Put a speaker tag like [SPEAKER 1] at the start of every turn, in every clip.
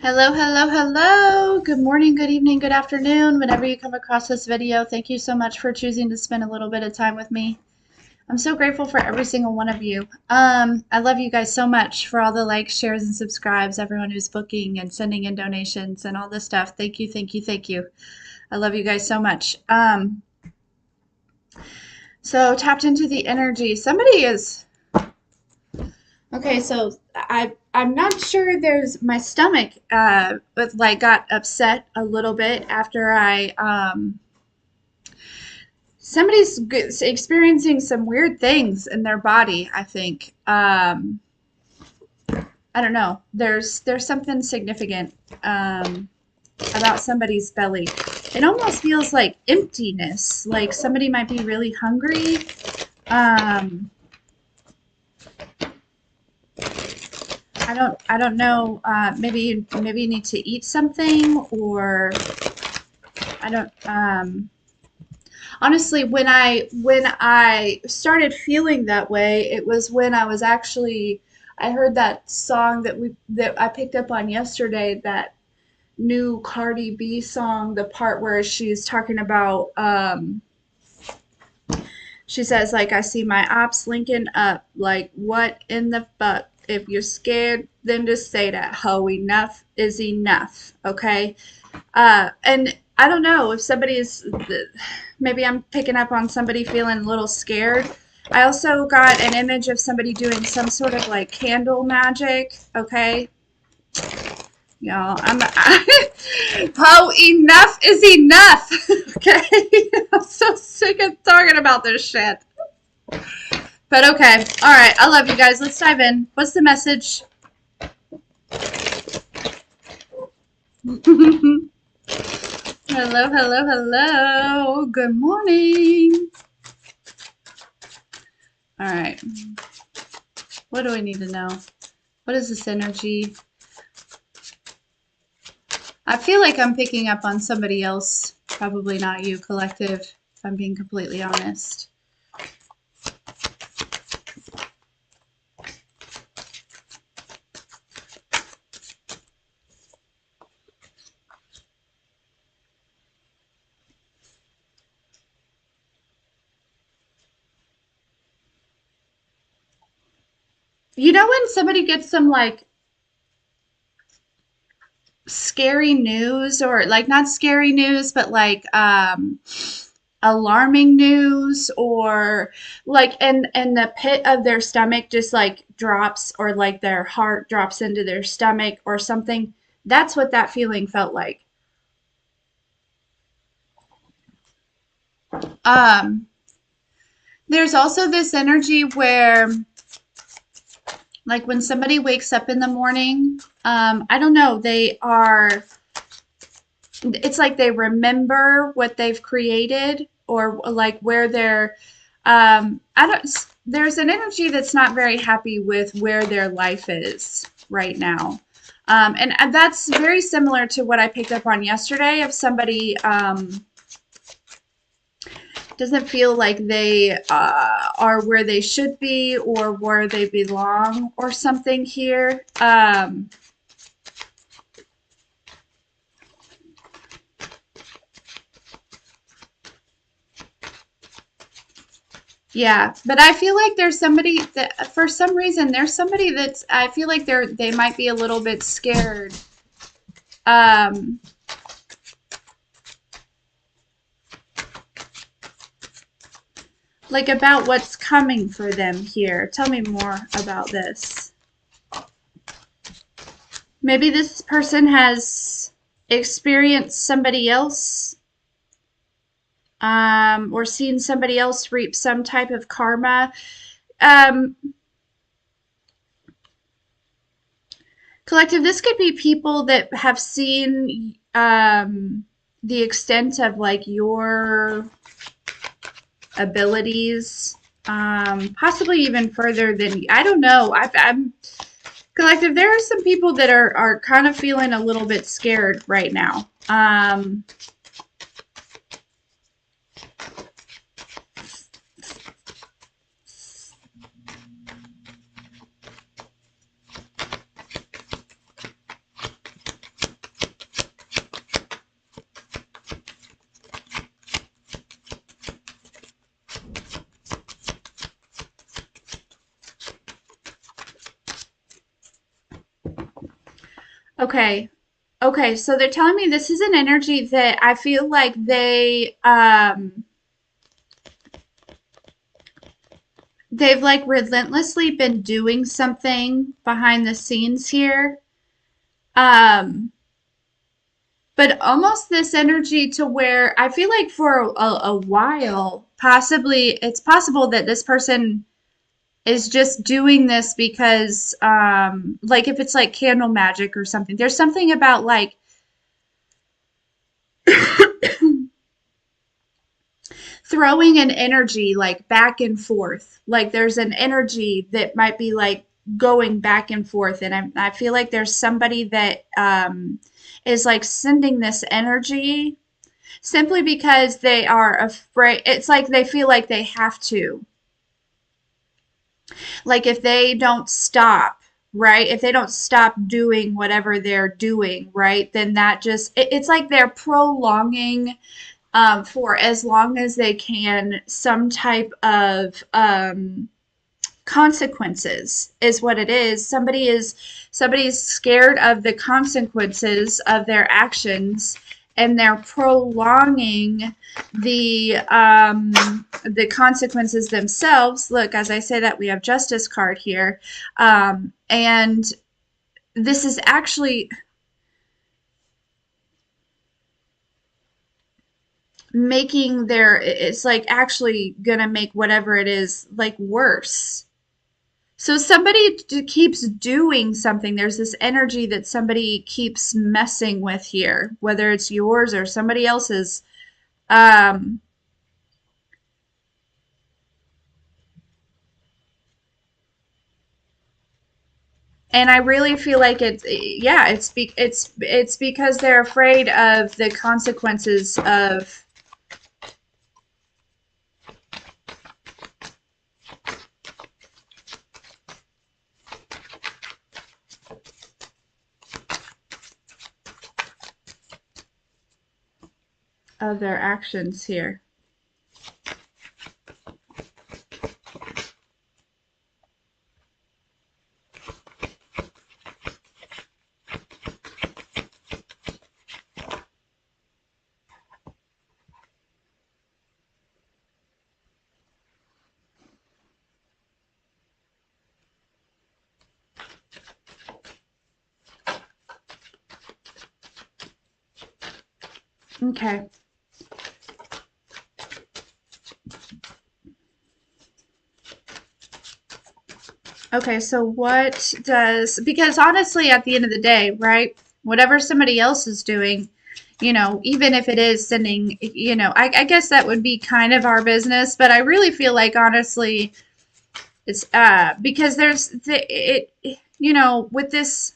[SPEAKER 1] Hello, hello, hello. Good morning, good evening, good afternoon. Whenever you come across this video, thank you so much for choosing to spend a little bit of time with me. I'm so grateful for every single one of you. I love you guys so much for all the likes, shares, and subscribes, everyone who's booking and sending in donations and all this stuff. Thank you, thank you, thank you. I love you guys so much. So tapped into the energy. Somebody is okay, so I'm not sure there's my stomach but like got upset a little bit after somebody's experiencing some weird things in their body, I think. I don't know. There's something significant about somebody's belly. It almost feels like emptiness, like somebody might be really hungry. Um, I don't know. Maybe you need to eat something, or I don't. Honestly, when I started feeling that way, it was when I heard that song that I picked up on yesterday. That new Cardi B song, the part where she's talking about. She says, like, I see my ops linking up. Like, what in the fuck? If you're scared, then just say that. Ho, enough is enough. Okay? And I don't know if maybe I'm picking up on somebody feeling a little scared. I also got an image of somebody doing some sort of like candle magic. Okay? Y'all, how enough is enough. Okay? I'm so sick of talking about this shit. But okay. All right. I love you guys. Let's dive in. What's the message? Hello, hello, hello. Good morning. All right. What do I need to know? What is this energy? I feel like I'm picking up on somebody else. Probably not you, collective, if I'm being completely honest. You know when somebody gets some like scary news, or like not scary news, but like alarming news, or like and the pit of their stomach just like drops, or like their heart drops into their stomach or something. That's what that feeling felt like. um there's also this energy where, like, when somebody wakes up in the morning, I don't know, it's like they remember what they've created, or like where they're I don't there's an energy that's not very happy with where their life is right now. And that's very similar to what I picked up on yesterday of somebody doesn't feel like they are where they should be or where they belong or something here. Yeah, but I feel like there's somebody that for some reason there's somebody that's I feel like they might be a little bit scared. Um, like about what's coming for them here. Tell me more about this. Maybe this person has experienced somebody else, or seen somebody else reap some type of karma. Um, Collective, this could be people that have seen the extent of like your abilities, possibly even further than I don't know. I'm collective. There are some people that are kind of feeling a little bit scared right now. Okay. Okay, so they're telling me this is an energy that I feel like they've like relentlessly been doing something behind the scenes here. Um, but almost this energy to where I feel like for a while, possibly it's possible that this person is just doing this because like if it's like candle magic or something. There's something about like throwing an energy like back and forth. Like there's an energy that might be like going back and forth, and I feel like there's somebody that is like sending this energy simply because they are afraid. It's like they feel like they have to. Like if they don't stop, right? If they don't stop doing whatever they're doing, right? Then that just it's like they're prolonging for as long as they can some type of consequences is what it is. Somebody's scared of the consequences of their actions, and they're prolonging the consequences themselves. Look, as I say that, we have justice card here, and this is actually making their it's like actually gonna make whatever it is like worse. So somebody keeps doing something. There's this energy that somebody keeps messing with here, whether it's yours or somebody else's. Um, and I really feel like it's yeah, it's because they're afraid of the consequences of their actions here. Okay. Okay, so what does, because honestly, at the end of the day, right, whatever somebody else is doing, even if it is sending, I guess that would be kind of our business, but I really feel like honestly, it's because there's with this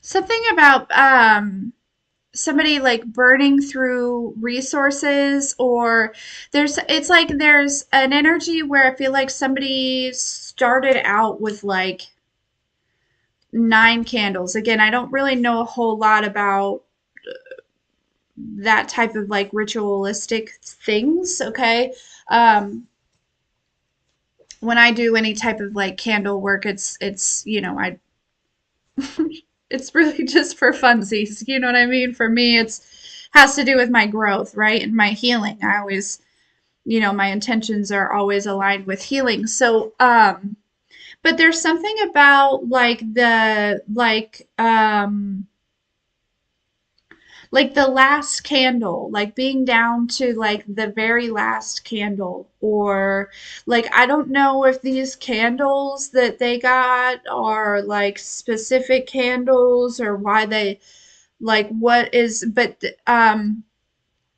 [SPEAKER 1] something about somebody like burning through resources, or it's like there's an energy where I feel like somebody started out with like 9 candles. Again, I don't really know a whole lot about that type of like ritualistic things, okay? When I do any type of like candle work, I it's really just for funsies, you know what I mean? For me, it's has to do with my growth, right? And my healing. I always, my intentions are always aligned with healing. So, but there's something about like the last candle, like being down to like the very last candle, or like I don't know if these candles that they got are like specific candles or why they like what is, but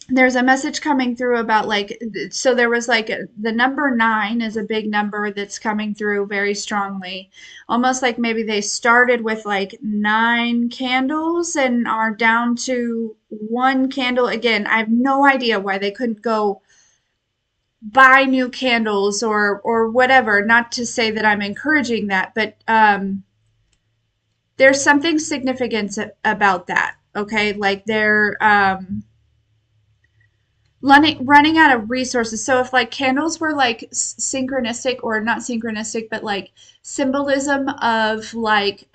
[SPEAKER 1] there's a message coming through about like, so there was like the number 9 is a big number that's coming through very strongly, almost like maybe they started with like 9 candles and are down to 1 candle. Again, I have no idea why they couldn't go buy new candles or whatever. Not to say that I'm encouraging that, but there's something significant about that. Okay, like they're running out of resources. So if like candles were like synchronistic, or not synchronistic, but like symbolism of like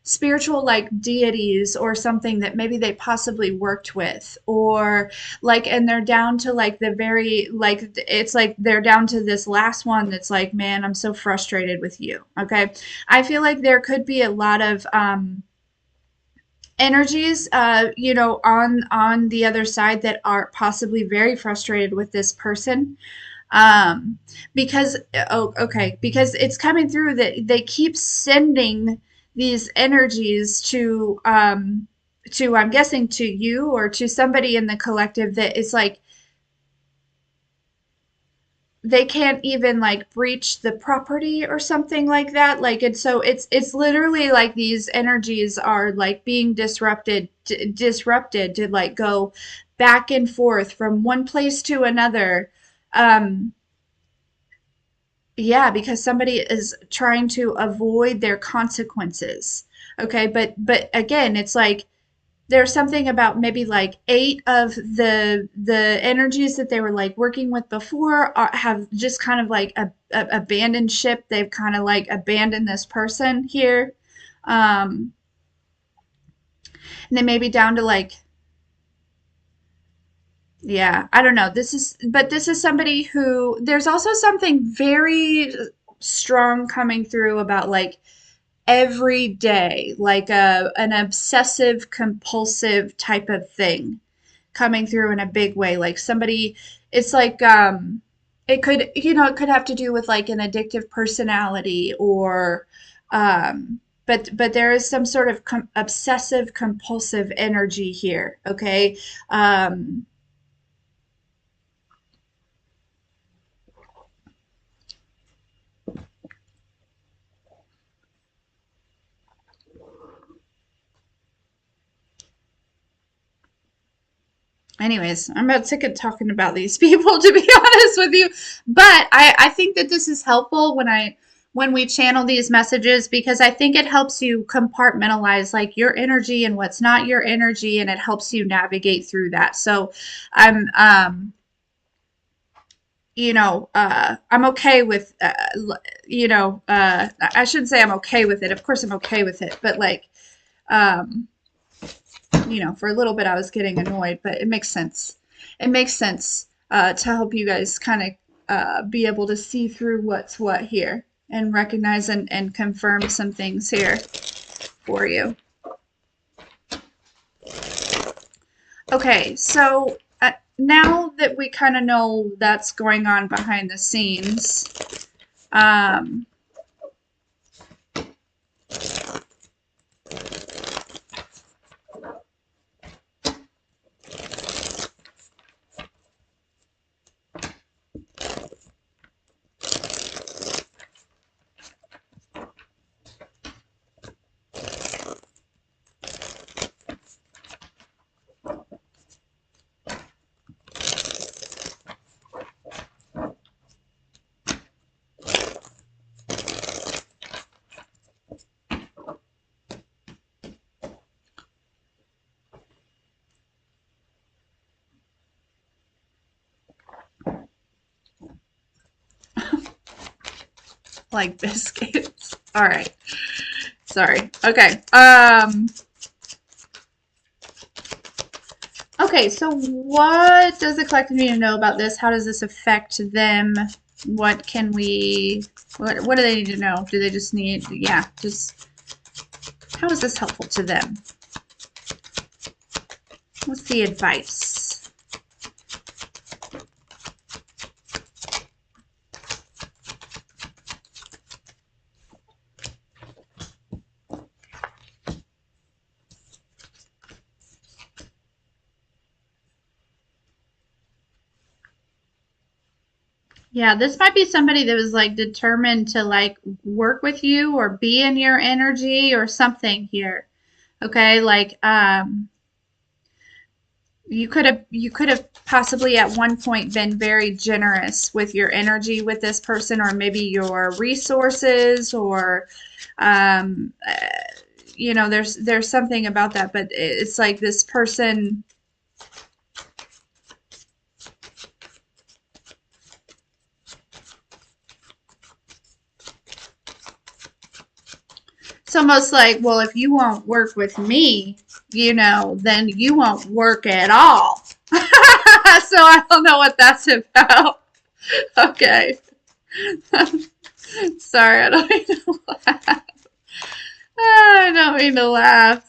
[SPEAKER 1] spiritual like deities or something that maybe they possibly worked with, or like, and they're down to like the very, like it's like they're down to this last one that's like, man, I'm so frustrated with you. Okay, I feel like there could be a lot of energies, on the other side that are possibly very frustrated with this person, um, because because it's coming through that they keep sending these energies to, I'm guessing, to you or to somebody in the collective, that is like they can't even like breach the property or something like that. Like, and so it's literally like these energies are like being disrupted to like go back and forth from one place to another. um yeah, because somebody is trying to avoid their consequences. Okay, but again, it's like there's something about maybe like 8 of the energies that they were like working with before have just kind of like abandoned ship. They've kind of like abandoned this person here, and they may be down to like, yeah, I don't know. This is somebody who, there's also something very strong coming through about like every day, like an obsessive compulsive type of thing coming through in a big way. Like somebody, it's like it could, it could have to do with like an addictive personality, or but there is some sort of obsessive compulsive energy here. Okay. um Anyways, I'm about sick of talking about these people, to be honest with you. But I think that this is helpful when we channel these messages, because I think it helps you compartmentalize like your energy and what's not your energy, and it helps you navigate through that. So I'm I'm okay with I shouldn't say I'm okay with it. Of course I'm okay with it, but like um for a little bit I was getting annoyed, but it makes sense. It makes sense to help you guys kind of be able to see through what's what here, and recognize and confirm some things here for you. Okay, so now that we kind of know that's going on behind the scenes, um, like biscuits. All right. Sorry. Okay. Okay, so what does the collective need to know about this? How does this affect them? What can we, what do they need to know? Do they just need, yeah, just, how is this helpful to them? What's the advice? Yeah, this might be somebody that was like determined to like work with you or be in your energy or something here. Okay, like you could have possibly at one point been very generous with your energy with this person, or maybe your resources, or um uh, there's something about that, but it's like this person. It's almost like, well, if you won't work with me, then you won't work at all. So I don't know what that's about. Okay. Sorry, I don't mean to laugh. I don't mean to laugh.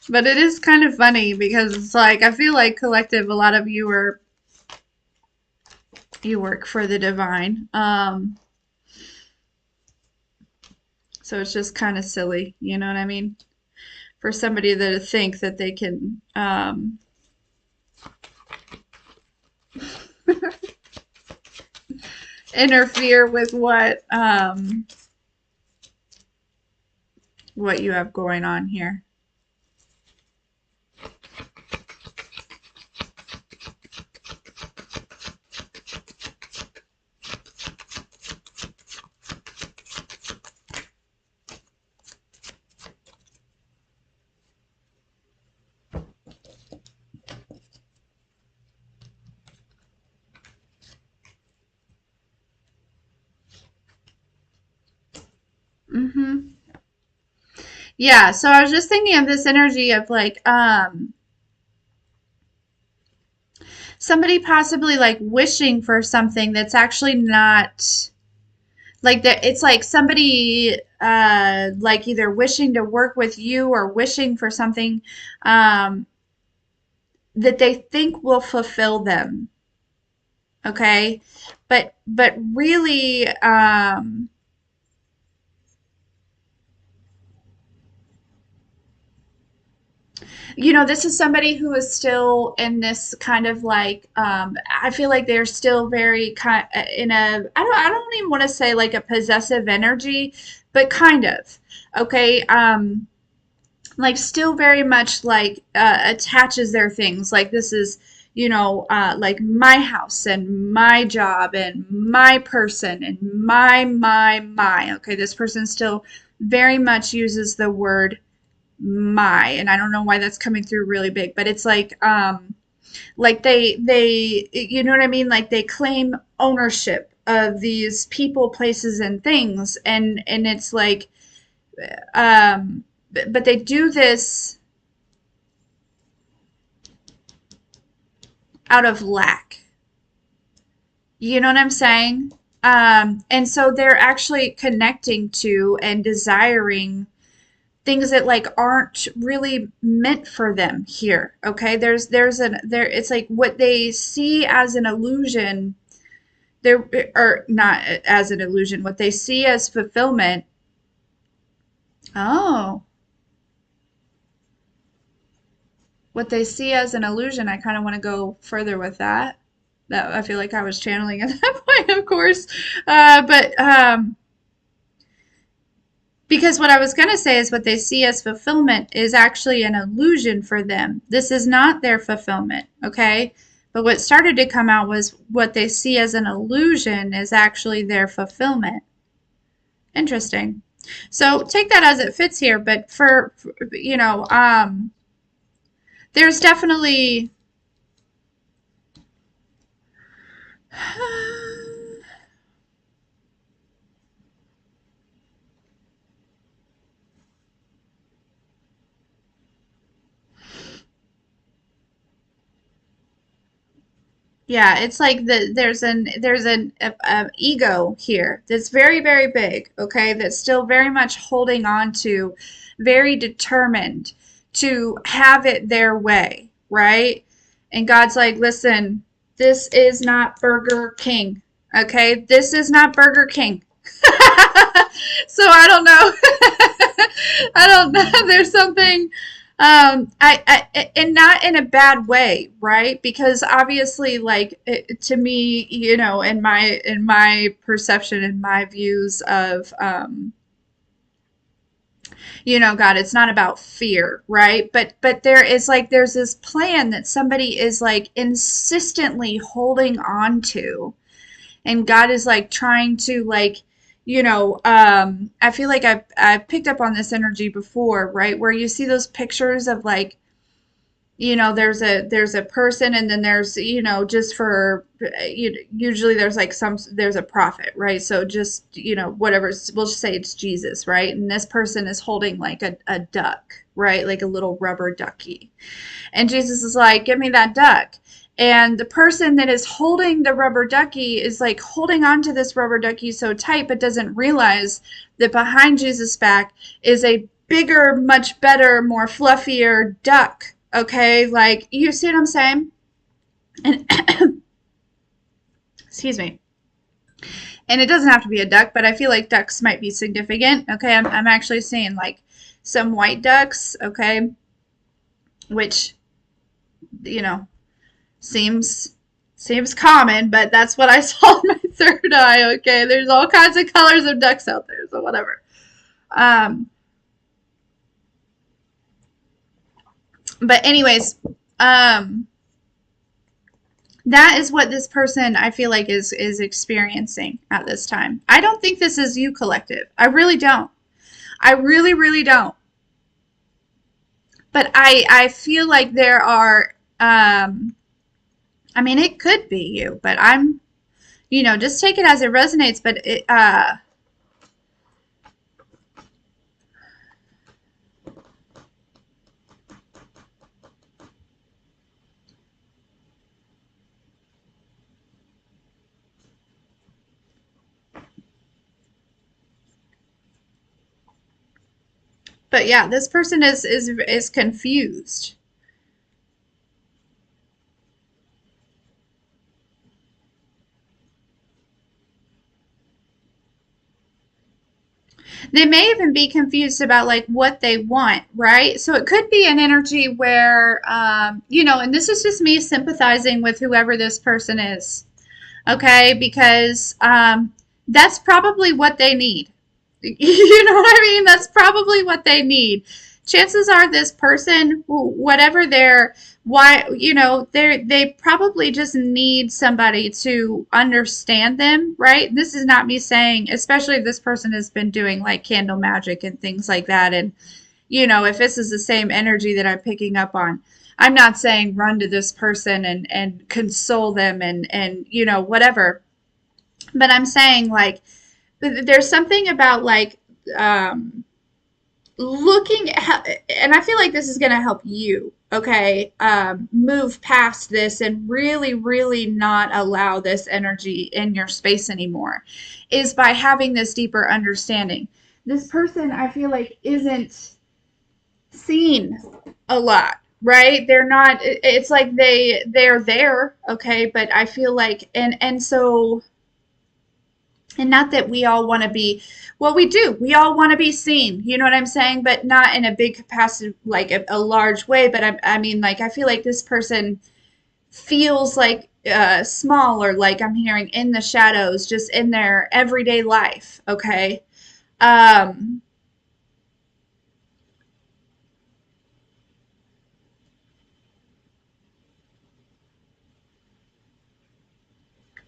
[SPEAKER 1] But it is kind of funny because it's like, I feel like collective, a lot of you work for the divine. So it's just kind of silly, you know what I mean? For somebody to think that they can interfere with what you have going on here. Mm-hmm. Yeah, so I was just thinking of this energy of like somebody possibly like wishing for something that's actually not like that. It's like somebody like either wishing to work with you or wishing for something um that they think will fulfill them, okay? But really this is somebody who is still in this kind of like I feel like they're still very kind in a I don't even want to say like a possessive energy, but kind of. Okay, like still very much like attaches their things like this is like my house and my job and my person and my. Okay, this person still very much uses the word my, and I don't know why that's coming through really big, but it's like they you know what I mean, like they claim ownership of these people, places, and things, and it's like but they do this out of lack. You know what I'm saying? And so they're actually connecting to and desiring things that like aren't really meant for them here. Okay, there it's like what they see as an illusion, there, or not as an illusion, what they see as fulfillment. Oh, what they see as an illusion. I kind of want to go further with that. That I feel like I was channeling at that point, of course. But because what I was going to say is what they see as fulfillment is actually an illusion for them. This is not their fulfillment, okay? But what started to come out was what they see as an illusion is actually their fulfillment. Interesting. So take that as it fits here, but there's definitely yeah, it's like there's an ego here that's very very big, okay? That's still very much holding on to, very determined to have it their way, right? And God's like, listen, this is not Burger King, okay? This is not Burger King. So I don't know. I don't know. There's something. And not in a bad way, right? Because obviously, like to me, in my perception and my views of, God, it's not about fear, right? But there is like there's this plan that somebody is like insistently holding on to, and God is like trying to like, I feel like I've picked up on this energy before, right? Where you see those pictures of like, there's a person, and then there's, just for, usually there's like there's a prophet, right? So just, whatever, we'll just say it's Jesus, right? And this person is holding like a duck, right? Like a little rubber ducky. And Jesus is like, give me that duck. And the person that is holding the rubber ducky is like holding on to this rubber ducky so tight, but doesn't realize that behind Jesus' back is a bigger, much better, more fluffier duck. Okay, like you see what I'm saying? And excuse me. And it doesn't have to be a duck, but I feel like ducks might be significant. Okay, I'm actually seeing like some white ducks. Okay, which you know seems seems common, but that's what I saw in my third eye. Okay, there's all kinds of colors of ducks out there, so whatever. Um, but anyways, um, that is what this person I feel like is experiencing at this time. I don't think this is you, collective. I really don't. I really really don't. But I feel like there are. I mean, it could be you, but just take it as it resonates. But yeah, this person is confused. They may even be confused about like what they want, right? So it could be an energy where, and this is just me sympathizing with whoever this person is, okay? Because that's probably what they need. You know what I mean? That's probably what they need. Chances are this person, whatever their why, they probably just need somebody to understand them, right? This is not me saying, especially if this person has been doing like candle magic and things like that, and if this is the same energy that I'm picking up on, I'm not saying run to this person and console them and whatever, but I'm saying like there's something about like um, looking at, and I feel like this is going to help you, okay, move past this and really, really not allow this energy in your space anymore, is by having this deeper understanding. This person, I feel like, isn't seen a lot, right? They're not, it's like they're there, okay, but I feel like, and so, and not that we all want to be, well, we do, we all want to be seen, you know what I'm saying, but not in a big capacity, like a large way. But I mean, like I feel like this person feels like small, or like I'm hearing in the shadows, just in their everyday life, okay. um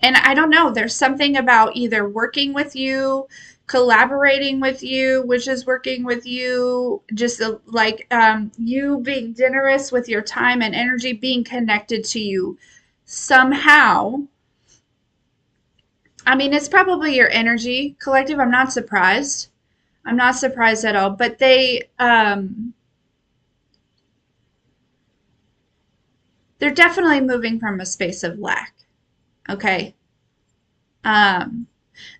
[SPEAKER 1] and I don't know, there's something about either working with you, collaborating with you, which is working with you, just like you being generous with your time and energy, being connected to you somehow. I mean, it's probably your energy, collective. I'm not surprised. I'm not surprised at all. But they're definitely moving from a space of lack. Okay. Um,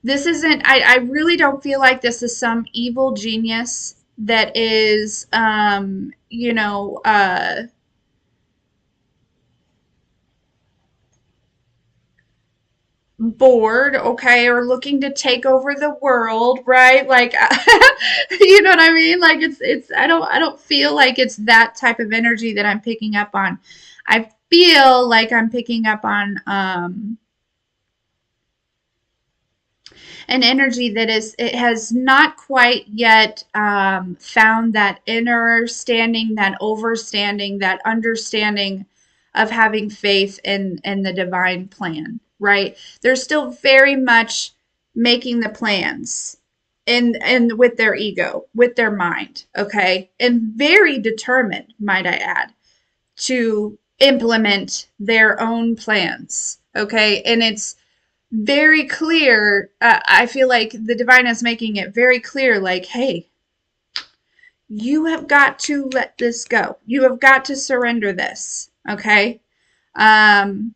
[SPEAKER 1] This isn't, I really don't feel like this is some evil genius that is, bored, okay, or looking to take over the world, right? Like, you know what I mean? Like it's I don't feel like it's that type of energy that I'm picking up on. I feel like I'm picking up on an energy that is it has not quite yet found that inner standing, that overstanding, that understanding of having faith in the divine plan, right? They're still very much making the plans and with their ego, with their mind, okay? And very determined, might I add, to implement their own plans, okay? And it's very clear. I feel like the divine is making it very clear, like, hey, you have got to let this go. You have got to surrender this. Okay. Um,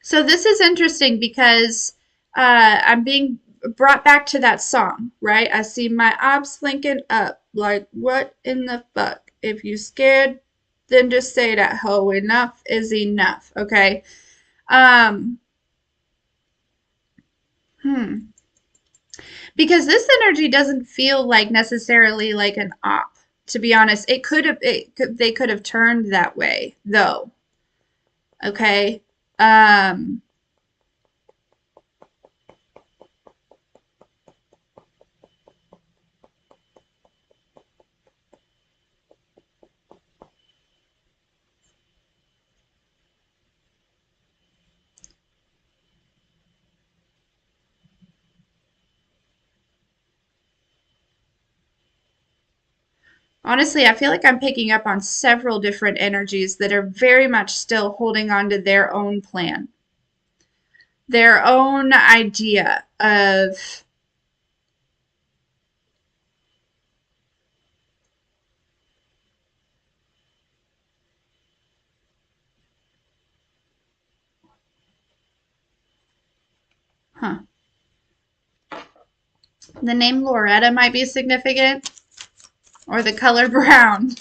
[SPEAKER 1] so this is interesting because I'm being brought back to that song, right? I see my ops linking up. Like, what in the fuck? If you scared, then just say that ho. Enough is enough. Okay. Um, hmm. Because this energy doesn't feel like necessarily like an op, to be honest. They could have turned that way though. Okay. um Honestly, I feel like I'm picking up on several different energies that are very much still holding on to their own plan, their own idea of, huh, the name Loretta might be significant, or the color brown.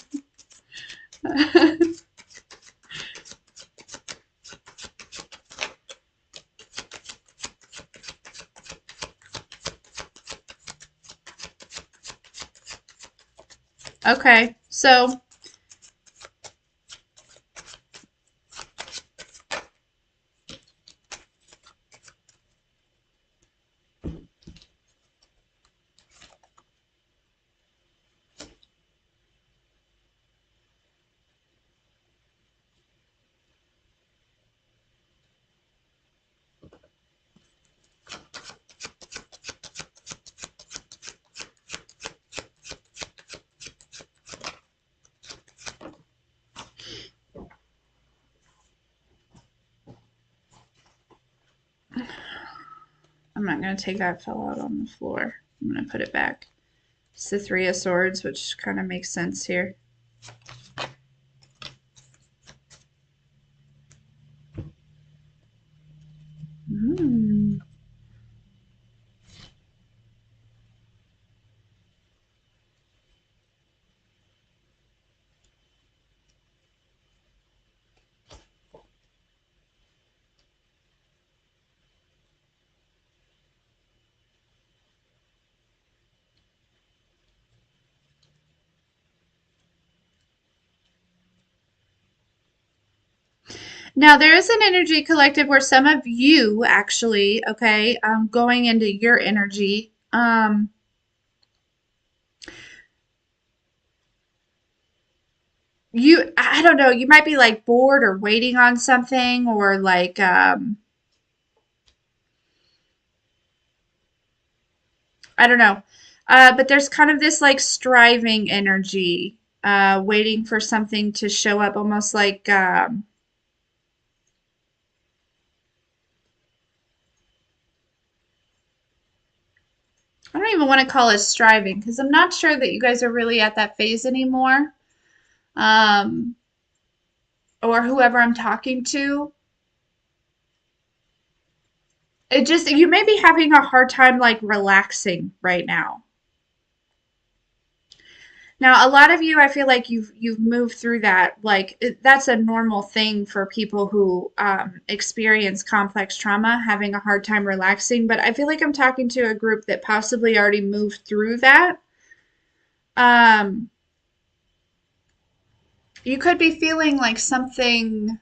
[SPEAKER 1] Okay, so I'm not going to take that fell out on the floor. I'm going to put it back. It's the Three of Swords, which kind of makes sense here. Mm. Now, there is an energy collective where some of you actually, okay, going into your energy, I don't know, you might be like bored or waiting on something, or like, I don't know. But there's kind of this like striving energy, waiting for something to show up, almost like, I don't even want to call it striving because I'm not sure that you guys are really at that phase anymore. Um, or whoever I'm talking to. It just, you may be having a hard time like relaxing right now. Now, a lot of you, I feel like you've moved through that. Like that's a normal thing for people who experience complex trauma, having a hard time relaxing. But I feel like I'm talking to a group that possibly already moved through that. Um, you could be feeling like something,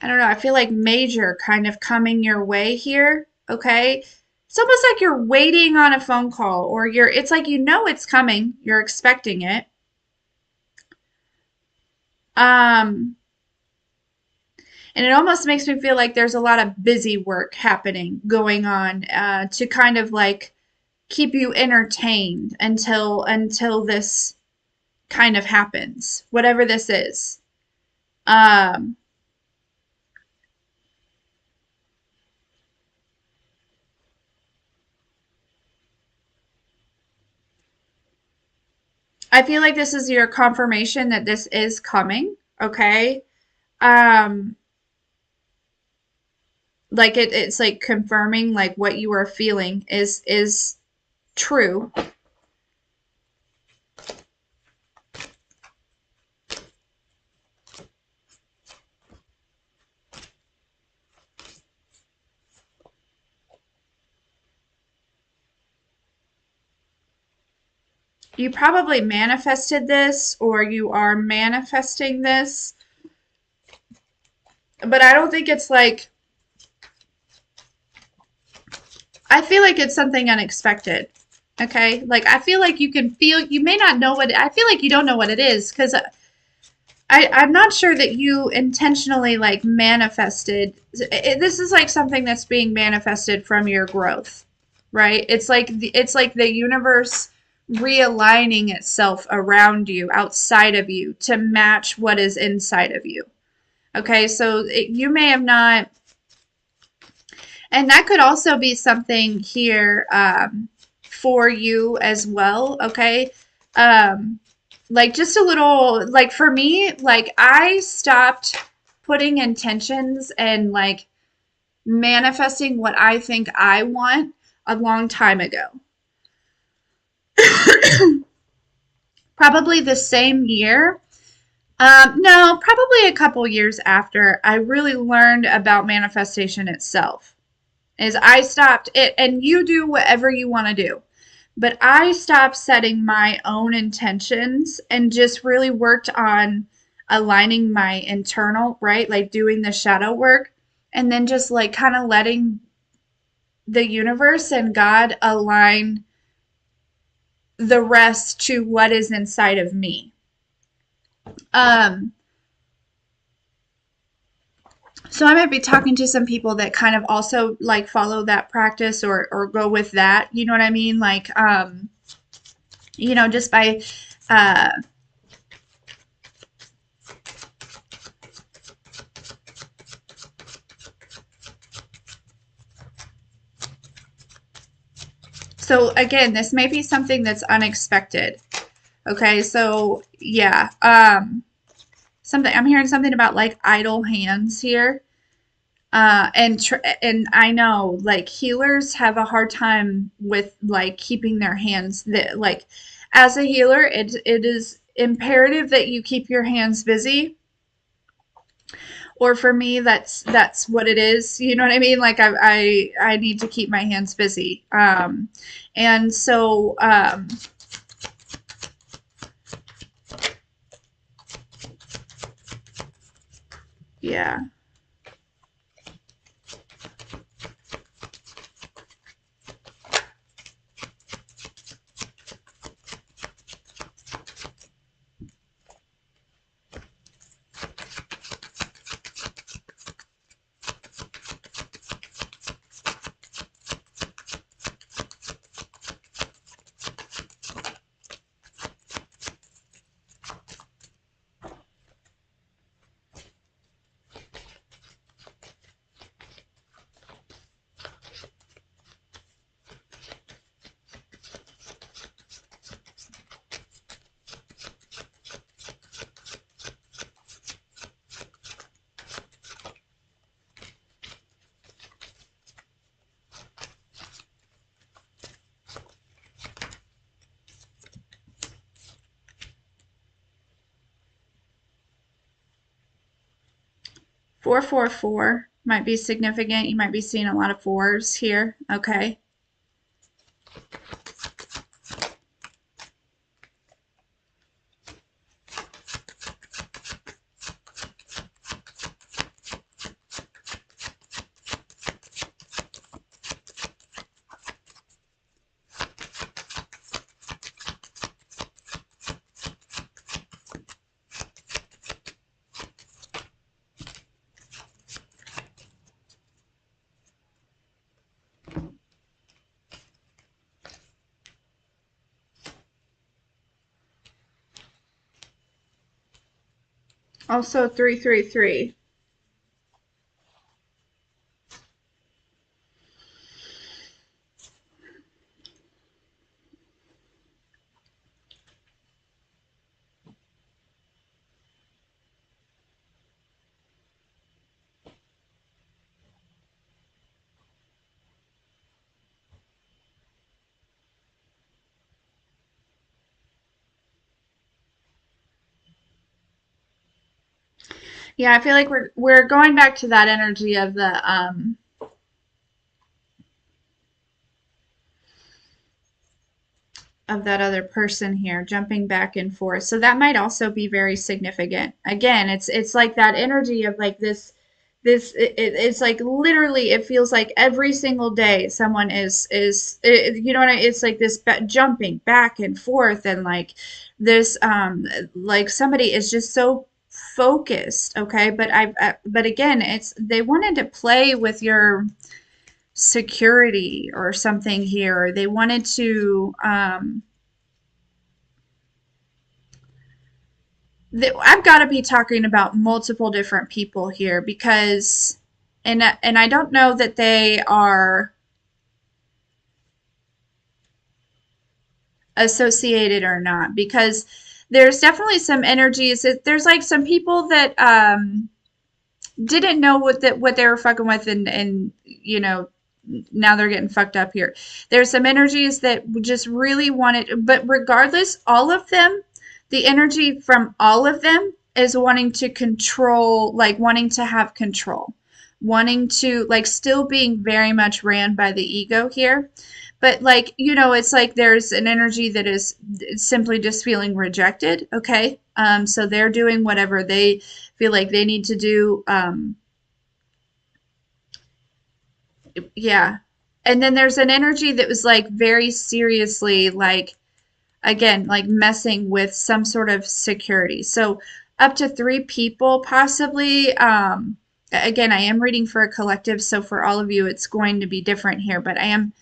[SPEAKER 1] I don't know, I feel like major kind of coming your way here. Okay. It's almost like you're waiting on a phone call or it's like you know it's coming, you're expecting it. Um, and it almost makes me feel like there's a lot of busy work happening going on to kind of like keep you entertained until this kind of happens, whatever this is. Um, I feel like this is your confirmation that this is coming. Okay. Um, like it's like confirming like what you are feeling is true. You probably manifested this or you are manifesting this, but I don't think it's like, I feel like it's something unexpected. Okay? Like I feel like you can feel, you may not know what, I feel like you don't know what it is because I'm not sure that you intentionally like manifested. This is like something that's being manifested from your growth, right? It's like the universe realigning itself around you, outside of you, to match what is inside of you. Okay, so you may have not, and that could also be something here for you as well. Okay, um, like just a little, like for me, like I stopped putting intentions and like manifesting what I think I want a long time ago. Probably the same year. No, probably a couple years after I really learned about manifestation itself. Is I stopped it, and you do whatever you want to do. But I stopped setting my own intentions and just really worked on aligning my internal, right? Like doing the shadow work and then just like kind of letting the universe and God align the rest to what is inside of me. Um, so I might be talking to some people that kind of also like follow that practice or go with that. You know what I mean? Like, just by uh, so again, this may be something that's unexpected. Okay, so yeah, something I'm hearing something about like idle hands here. And I know like healers have a hard time with like keeping their hands that like as a healer, it is imperative that you keep your hands busy. Or for me, that's what it is. You know what I mean? Like I need to keep my hands busy. And so yeah. 444 might be significant. You might be seeing a lot of fours here. Okay. Also 333. Yeah, I feel like we're going back to that energy of that other person here jumping back and forth. So that might also be very significant. Again, it's like that energy of like it's like literally it feels like every single day someone you know what it's like this jumping back and forth and like this like somebody is just so focused, okay? But again, it's they wanted to play with your security or something here. They wanted to I've got to be talking about multiple different people here because and I don't know that they are associated or not because there's definitely some energies there's like some people that didn't know what they were fucking with and you know now they're getting fucked up here. There's some energies that just really wanted, but regardless, all of them, the energy from all of them is wanting to control, like wanting to have control, wanting to, like, still being very much ran by the ego here. But, like, you know, it's like there's an energy that is simply just feeling rejected, okay? So they're doing whatever they feel like they need to do. Yeah. And then there's an energy that was like very seriously like again like messing with some sort of security. So up to three people possibly again I am reading for a collective so for all of you it's going to be different here but I am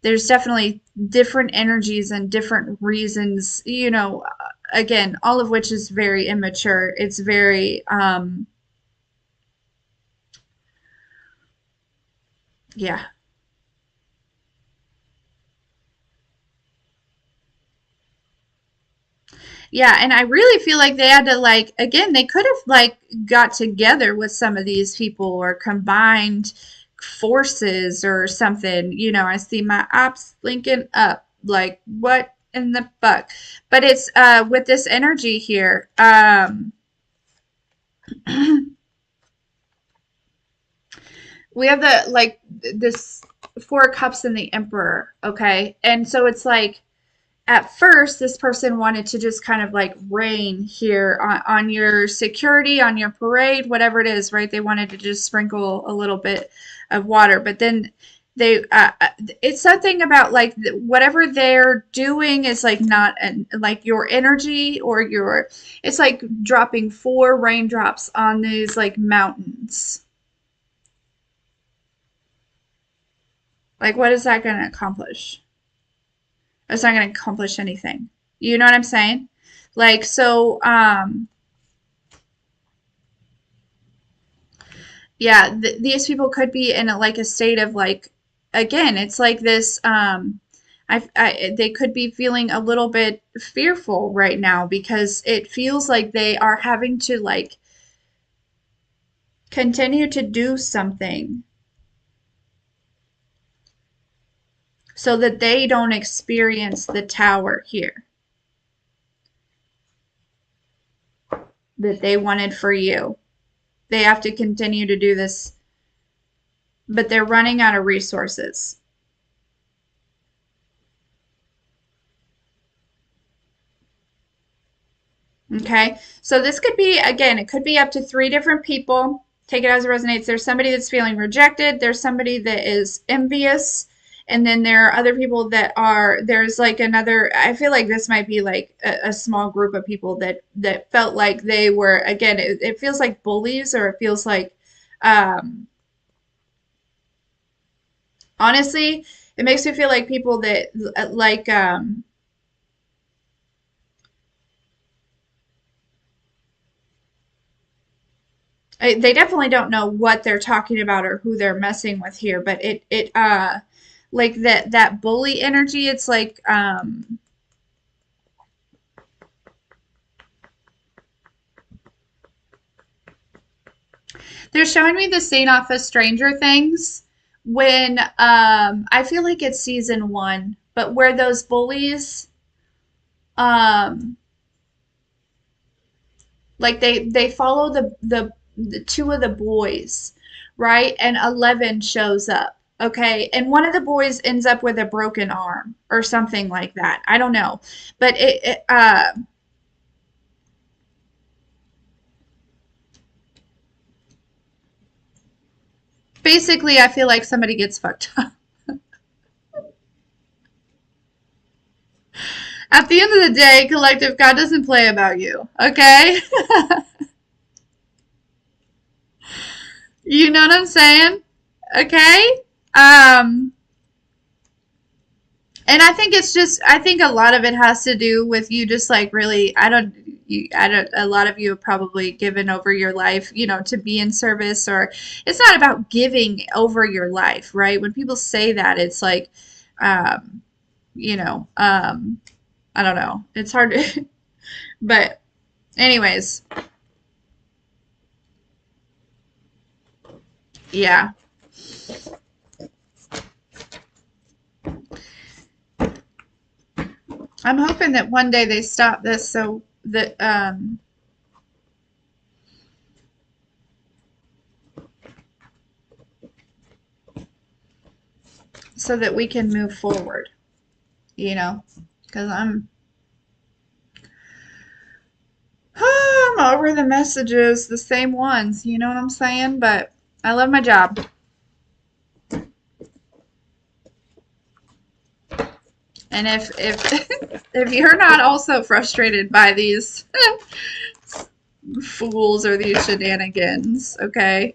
[SPEAKER 1] there's definitely different energies and different reasons, you know, again all of which is very immature. It's very yeah. Yeah, and I really feel like they had to like again, they could have like got together with some of these people or combined forces or something. You know, I see my ops linking up. Like what in the fuck? But it's with this energy here. We have the like this four cups and the emperor, okay? And so it's like at first this person wanted to just kind of like reign here on your security on your parade whatever it is right they wanted to just sprinkle a little bit of water but then they it's something about like whatever they're doing is like not like your energy or your it's like dropping four raindrops on these like mountains like what is that going to accomplish it's not going to accomplish anything. You know what I'm saying? Like, so, yeah, these people could be in like a state of like, again, it's like this, they could be feeling a little bit fearful right now because it feels like they are having to like continue to do something so that they don't experience the tower here that they wanted for you. they have to continue to do this, but they're running out of resources. Okay, so this could be, again, it could be up to three different people. Take it as it resonates. There's somebody that's feeling rejected, there's somebody that is envious, and then there are other people that are, there's like another, I feel like this might be like a small group of people that felt like they were, again, it feels like bullies, or it feels like, um, honestly, it makes me feel like people that, like, they definitely don't know what they're talking about or who they're messing with here, but like that bully energy, it's like, they're showing me the scene off of Stranger Things when, I feel like it's season one, but where those bullies, um like they follow the two of the boys, right? And 11 shows up. Okay, and one of the boys ends up with a broken arm or something like that. I don't know, but basically, I feel like somebody gets fucked up. At the end of the day, collective, God doesn't play about you. Okay, you know what I'm saying? Okay, um, and I think it's just, I think a lot of it has to do with you just like really, I don't, a lot of you have probably given over your life, to be in service, or it's not about giving over your life, right? When people say that, it's like, um, you know, um, I don't know. It's hard to, but anyways, yeah. I'm hoping that one day they stop this so that we can move forward, you know, because I'm over the messages, the same ones, you know what I'm saying? But I love my job. And if if you're not also frustrated by these fools or these shenanigans, okay,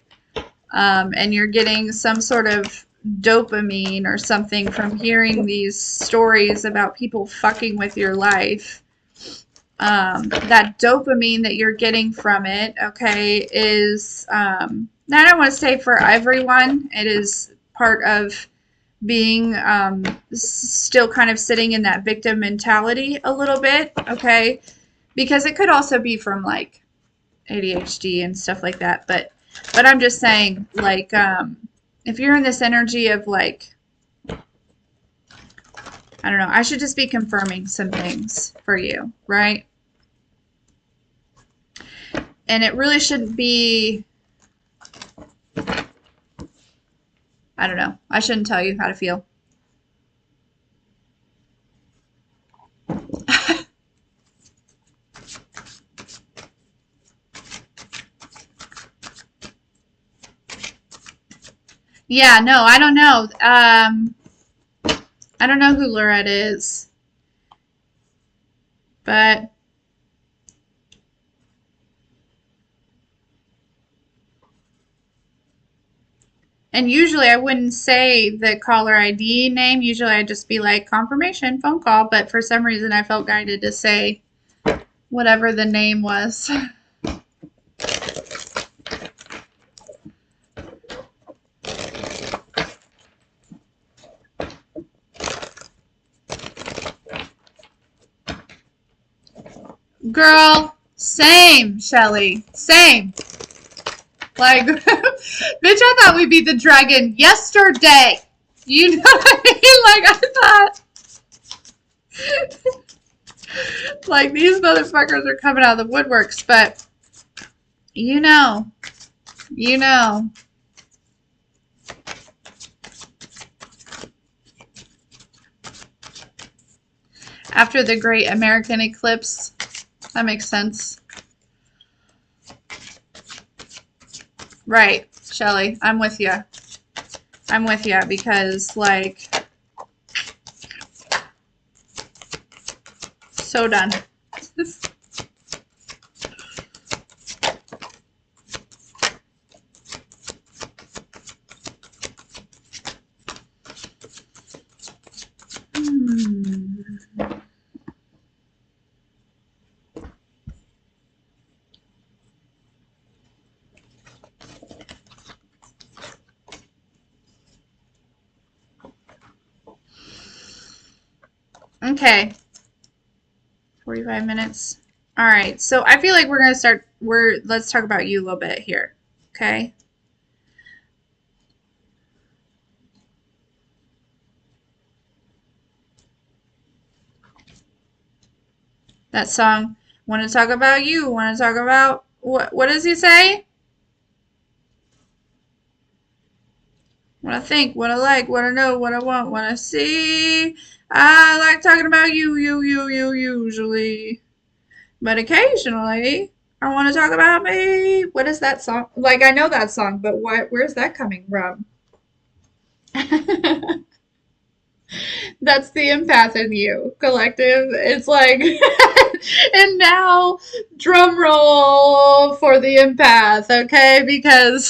[SPEAKER 1] and you're getting some sort of dopamine or something from hearing these stories about people fucking with your life, that dopamine that you're getting from it, okay, is, I don't want to say for everyone, it is part of being, still kind of sitting in that victim mentality a little bit, okay, because it could also be from like ADHD and stuff like that, but I'm just saying, like, if you're in this energy of like, I don't know, I should just be confirming some things for you, right? And it really shouldn't be, I don't know, I shouldn't tell you how to feel. Yeah, no, I don't know. I don't know who Lorette is, but, and usually I wouldn't say the caller ID name. Usually I'd just be like confirmation phone call, but for some reason I felt guided to say whatever the name was. Girl, same, Shelly, same. Like, bitch, I thought we beat the dragon yesterday. You know what I mean? Like, I thought, like, these motherfuckers are coming out of the woodworks, but, you know, You know. After the great American eclipse. That makes sense. Right, Shelly. I'm with you. I'm with you because, like, so done. Okay, 45 minutes. All right, so I feel like we're gonna start. Let's talk about you a little bit here. Okay, that song. Want to talk about you? Want to talk about what? What does he say? What I think, what I like, what I know, what I want, what I see. I like talking about you, usually. But occasionally, I want to talk about me. What is that song? Like, I know that song, but where's that coming from? That's the empath in you, collective. It's like, and now drum roll for the empath, okay? Because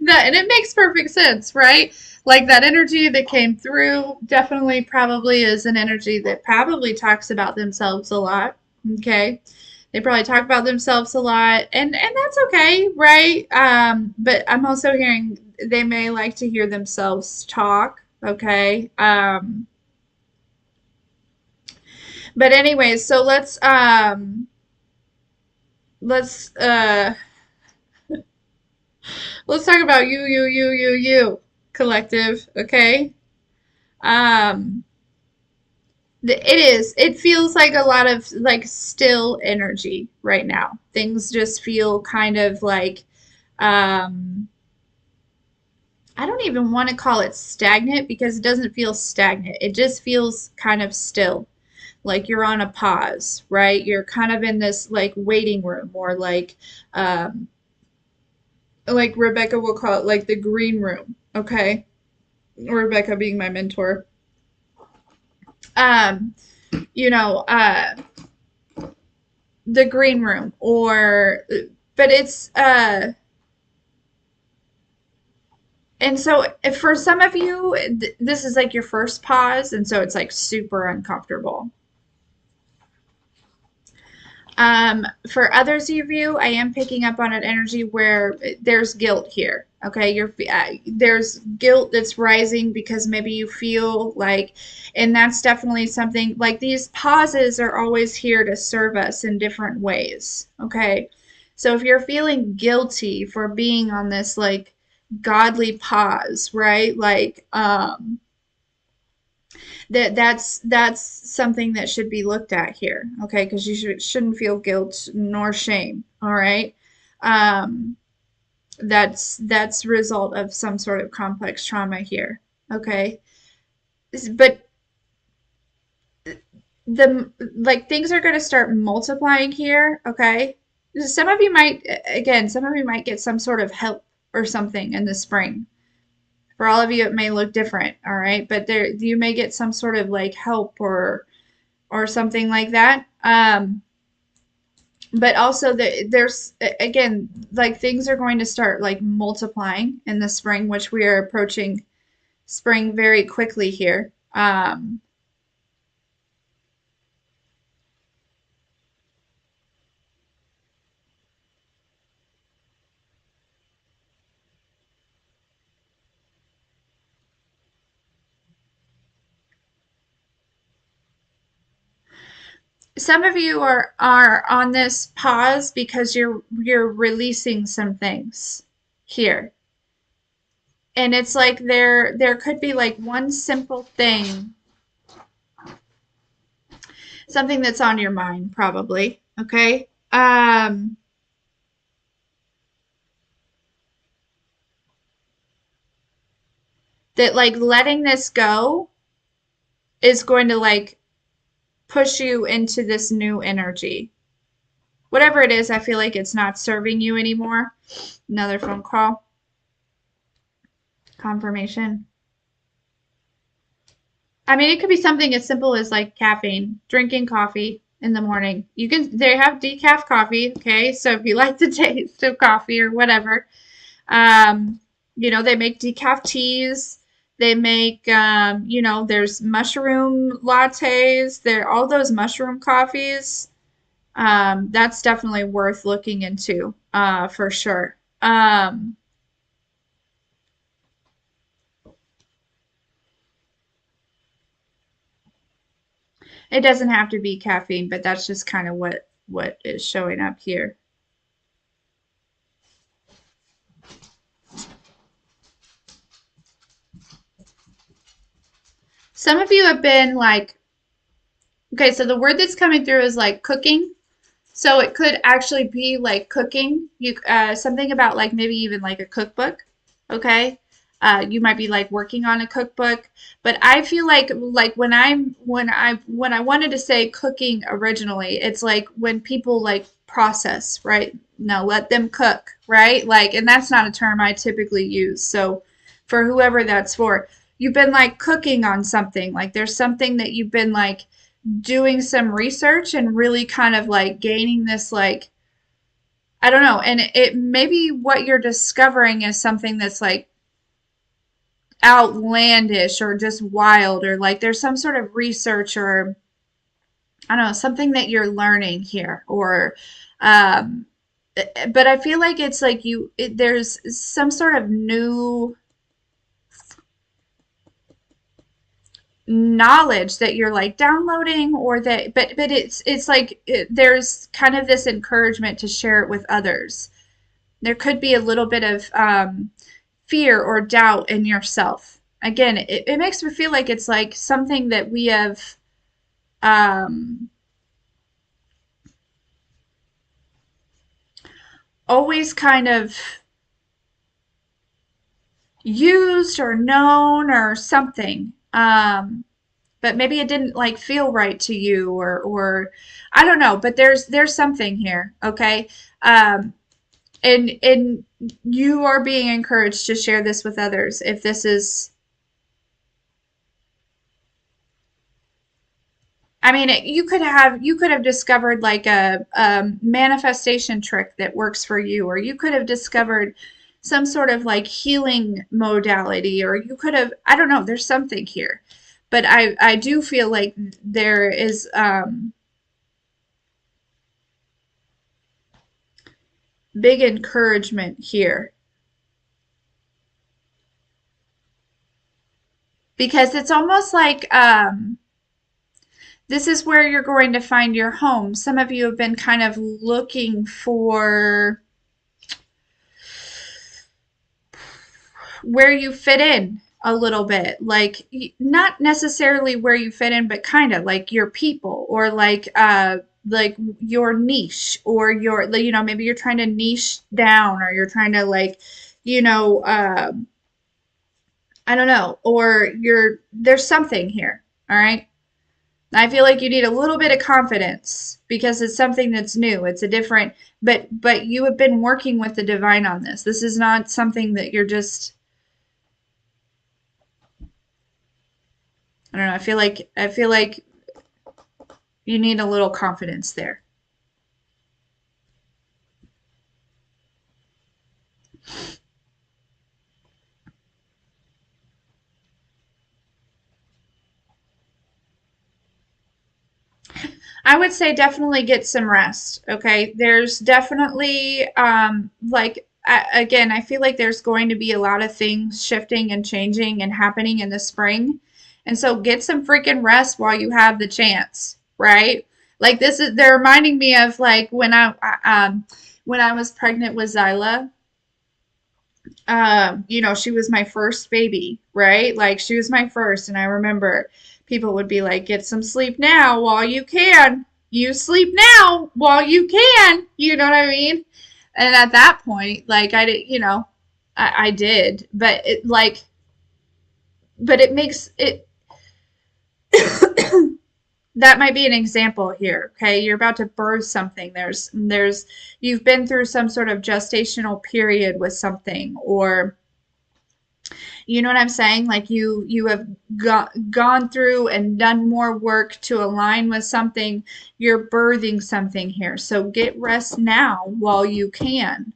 [SPEAKER 1] that, and it makes perfect sense, right? Like that energy that came through definitely probably is an energy that probably talks about themselves a lot, okay? They probably talk about themselves a lot, and that's okay, right? But I'm also hearing they may like to hear themselves talk, okay? But anyways, so let's let's talk about you collective, okay? Um, it is. It feels like a lot of like still energy right now. Things just feel kind of like um I don't even want to call it stagnant because it doesn't feel stagnant. It just feels kind of still. Like you're on a pause, right? You're kind of in this like waiting room or um like Rebecca will call it like the green room, okay? Rebecca being my mentor. Um, you know, the green room or but it's and so for some of you this is like your first pause and so it's like super uncomfortable. For others of you, I am picking up on an energy where there's guilt here. Okay, there's guilt that's rising because maybe you feel like, and that's definitely something like these pauses are always here to serve us in different ways. Okay, so if you're feeling guilty for being on this like godly pause, right? That's something that should be looked at here, okay? Because shouldn't feel guilt nor shame, all right? Um, that's a result of some sort of complex trauma here, okay? But the like things are going to start multiplying here, okay? Some of you might, again, some of you might get some sort of help or something in the spring. For all of you, it may look different, all right? But there, you may get some sort of like help or something like that. But also there's again like things are going to start like multiplying in the spring, which we are approaching spring very quickly here. Some of you are on this pause because you're releasing some things here, and it's like there could be like one simple thing, something that's on your mind probably, okay? that like letting this go is going to like push you into this new energy. Whatever it is, I feel like it's not serving you anymore. Another phone call. Confirmation. I mean, it could be something as simple as like caffeine, drinking coffee in the morning. They have decaf coffee, okay? So if you like the taste of coffee or whatever, um, they make decaf teas. They make, there's mushroom lattes. All those mushroom coffees. That's definitely worth looking into, for sure. It doesn't have to be caffeine, but that's just kind of what is showing up here. Some of you have been like, okay, so the word that's coming through is like cooking. So it could actually be like cooking. Something about like maybe even like a cookbook. Okay. You might be like working on a cookbook, but I feel like when I wanted to say cooking originally, it's like when people like process, right? No, let them cook, right? Like, and that's not a term I typically use. So for whoever that's for, you've been like cooking on something. Like there's something that you've been like doing some research and really kind of like gaining this like I don't know, and it maybe what you're discovering is something that's like outlandish or just wild or like there's some sort of research or I don't know, something that you're learning here or um but I feel like it's like there's some sort of new knowledge that you're like downloading or that but it's like there's kind of this encouragement to share it with others. There could be a little bit of fear or doubt in yourself. Again, it makes me feel like it's like something that we have um, always kind of used or known or something. But maybe it didn't like feel right to you or I don't know, but there's something here, okay? And you are being encouraged to share this with others if this is I mean, you could have discovered like a manifestation trick that works for you, or you could have discovered some sort of like healing modality, or you could have I don't know. There's something here, but I do feel like there is big encouragement here because it's almost like this is where you're going to find your home. Some of you have been kind of looking for where you fit in a little bit like not necessarily where you fit in but kind of like your people or like your niche or maybe you're trying to niche down or you're trying to like you know I don't know or there's something here, all right. I feel like you need a little bit of confidence because it's something that's new. It's a different but you have been working with the divine on this. This is not something that you're just I don't know. I feel like you need a little confidence there. I would say definitely get some rest. Okay. There's definitely, again, I feel like there's going to be a lot of things shifting and changing and happening in the spring. And so get some freaking rest while you have the chance, right? Like they're reminding me of like when I was pregnant with Zyla, she was my first baby, right? Like she was my first, and I remember people would be like, "Get some sleep now while you can. You sleep now while you can." You know what I mean? And at that point, like I did, I did, but it like but it makes it, that might be an example here. Okay, you're about to birth something. You've been through some sort of gestational period with something, or you know what I'm saying? Like you have gone through and done more work to align with something. You're birthing something here. So get rest now while you can.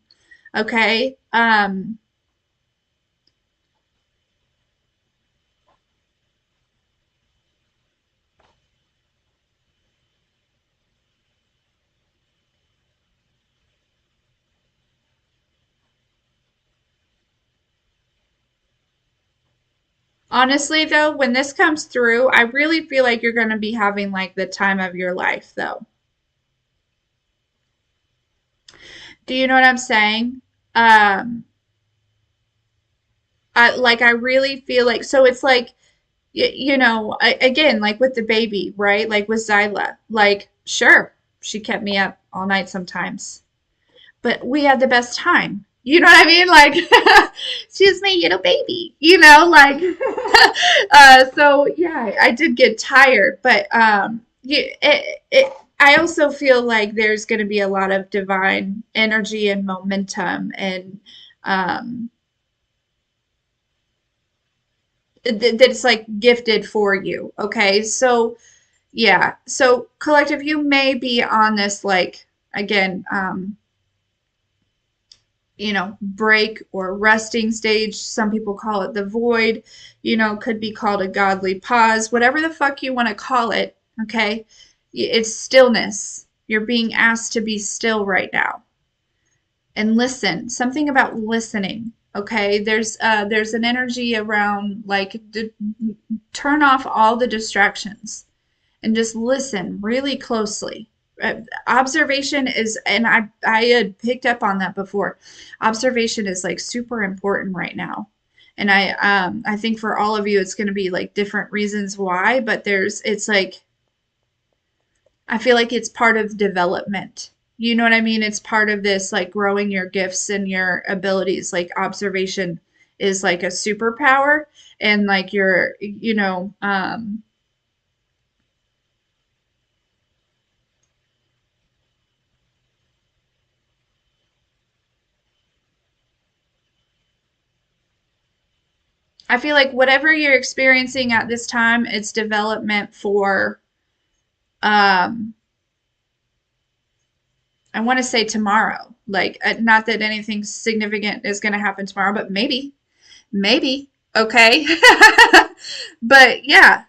[SPEAKER 1] Okay? Honestly though, when this comes through, I really feel like you're going to be having like the time of your life though. Do you know what I'm saying? Um I really feel like, so it's like, again, like with the baby, right? Like with Zyla, like, sure, she kept me up all night sometimes, but we had the best time. You know what I mean? Like, she was my little baby, like, so yeah, I did get tired, but, I also feel like there's going to be a lot of divine energy and momentum and, um, that's like gifted for you. Okay. So, yeah. So, collective, you may be on this, like, again, break or resting stage. Some people call it the void, could be called a godly pause, whatever the fuck you want to call it. Okay. It's stillness. You're being asked to be still right now and listen. Something about listening. Okay. There's an energy around like turn off all the distractions and just listen really closely. Observation is, and I had picked up on that before. Observation is like super important right now. And I think for all of you it's going to be like different reasons why, but it's like I feel like it's part of development. You know what I mean? It's part of this like growing your gifts and your abilities. Like observation is like a superpower, and like I feel like whatever you're experiencing at this time, it's development for, um, I want to say tomorrow. Like, not that anything significant is going to happen tomorrow, but maybe. Okay. But yeah,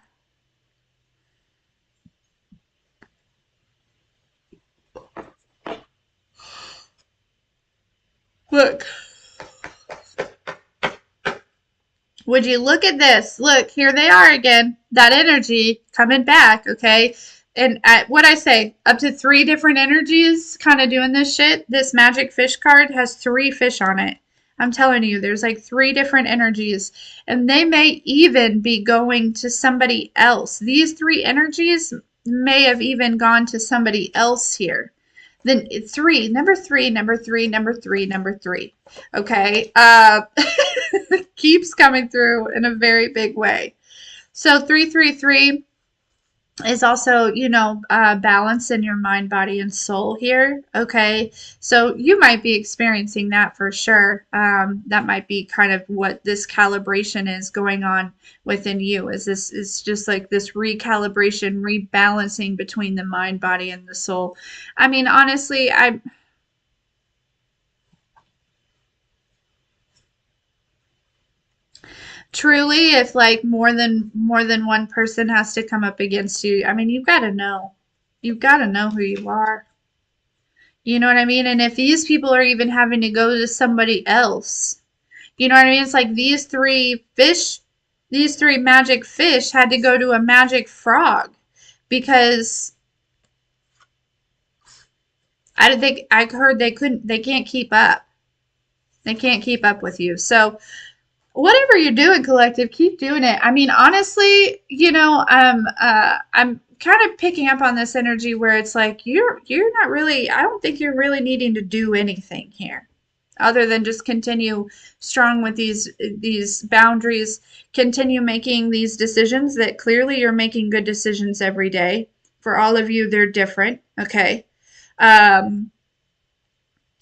[SPEAKER 1] look, would you look at this? Look, here they are again. That energy coming back, okay? And at what I say, up to three different energies kind of doing this shit. This magic fish card has three fish on it. I'm telling you, there's like three different energies, and they may even be going to somebody else. These three energies may have even gone to somebody else here. Then three, number three, number three, number three, number three. Okay. Keeps coming through in a very big way. So 333 is also, balance in your mind, body, and soul here. Okay. So you might be experiencing that for sure. That might be kind of what this calibration is going on within you. Is just like this recalibration, rebalancing between the mind, body, and the soul. I mean, honestly, I truly, if like more than one person has to come up against you, I mean, you've got to know who you are. You know what I mean? And if these people are even having to go to somebody else, you know what I mean? It's like these three magic fish had to go to a magic frog because I think I heard they can't keep up. They can't keep up with you. So whatever you're doing, collective, keep doing it. I mean, honestly, I'm kind of picking up on this energy where it's like you're not really, I don't think you're really needing to do anything here. other than just continue strong with these boundaries, continue making these decisions that clearly you're making good decisions every day. For all of you, they're different, okay? Um,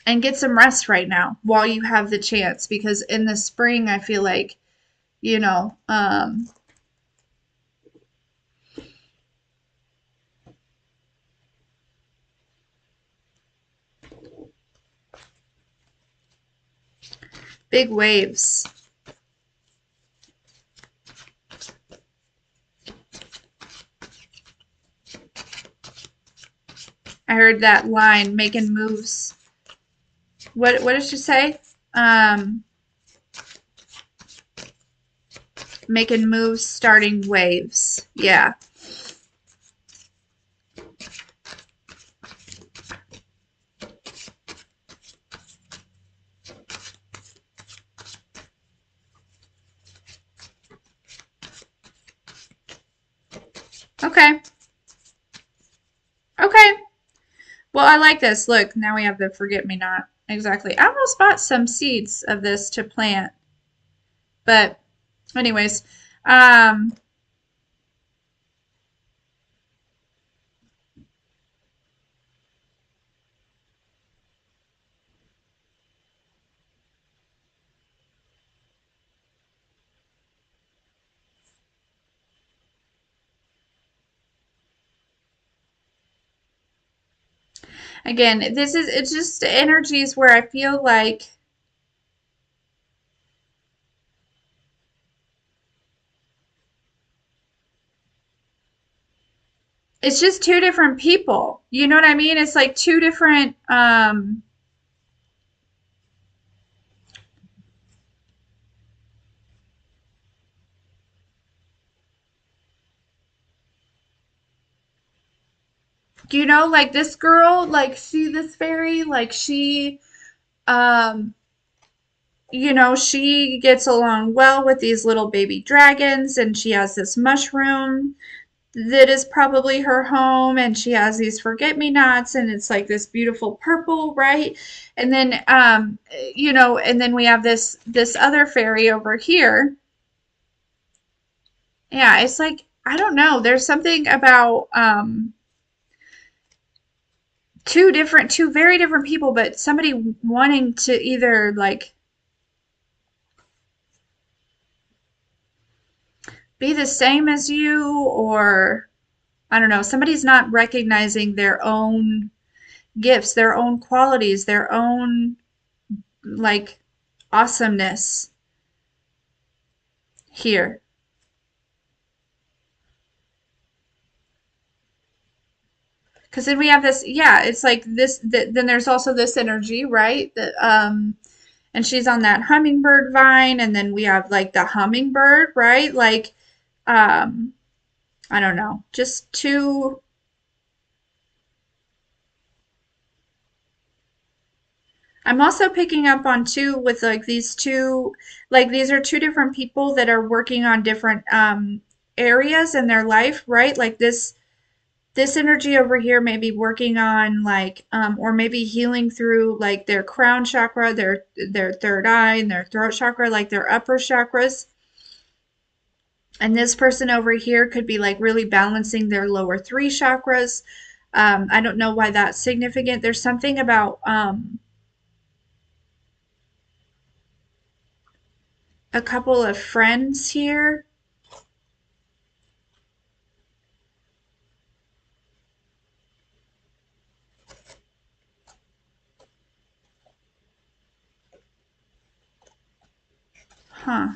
[SPEAKER 1] and get some rest right now while you have the chance, because in the spring, I feel like, you know, big waves. I heard that line, making moves. What did she say? Um, Making moves, starting waves. Yeah. Okay. Okay. Well, I like this. Look, now we have the forget me not. Exactly. I almost bought some seeds of this to plant, but anyways, um, again, it's just energies where I feel like it's just two different people. You know what I mean? It's like two different you know, like this girl, like this fairy, like um she gets along well with these little baby dragons, and she has this mushroom that is probably her home, and she has these forget-me-nots, and it's like this beautiful purple, right? And then and then we have this other fairy over here. Yeah, it's like I don't know, there's something about two very different people, but somebody wanting to either like be the same as you, or I don't know, somebody's not recognizing their own gifts, their own qualities, their own like awesomeness here. Because then we have this, yeah, it's like then there's also this energy, right? And she's on that hummingbird vine, and then we have like the hummingbird, right? Like, um, I don't know, just two. I'm also picking up on two with like these two, like these are two different people that are working on different areas in their life, right? Like this energy over here may be working on like or maybe healing through like their crown chakra, their third eye, and their throat chakra, like their upper chakras. And this person over here could be like really balancing their lower three chakras. I don't know why that's significant. There's something about a couple of friends here. Huh.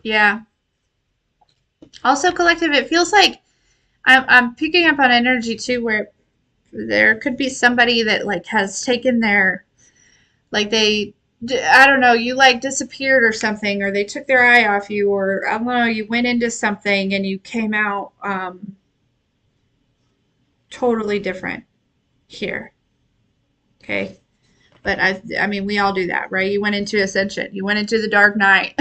[SPEAKER 1] Yeah. Also, collective, it feels like I'm picking up on energy too, where there could be somebody that like has taken their like they I don't know, you like disappeared or something, or they took their eye off you, or I don't know, you went into something and you came out totally different here. Okay. But I mean, we all do that, right? You went into ascension. You went into the dark night.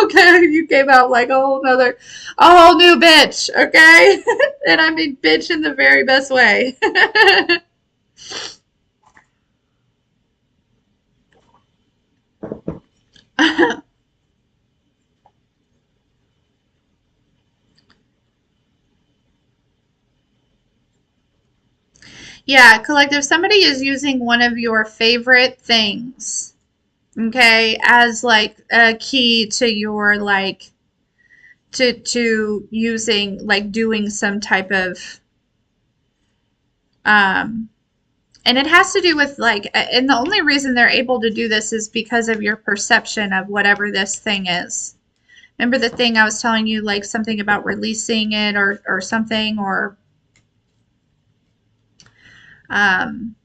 [SPEAKER 1] Okay, you came out like a whole new bitch. Okay, and I mean bitch in the very best way. Yeah, collective. Somebody is using one of your favorite things, okay, as like a key to your like to using like doing some type of um and it has to do with like and the only reason they're able to do this is because of your perception of whatever this thing is. Remember the thing I was telling you, like something about releasing it or something, or um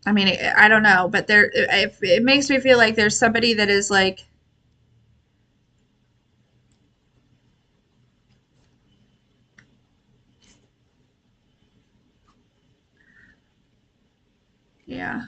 [SPEAKER 1] I mean I don't know, but it makes me feel like there's somebody that is like yeah.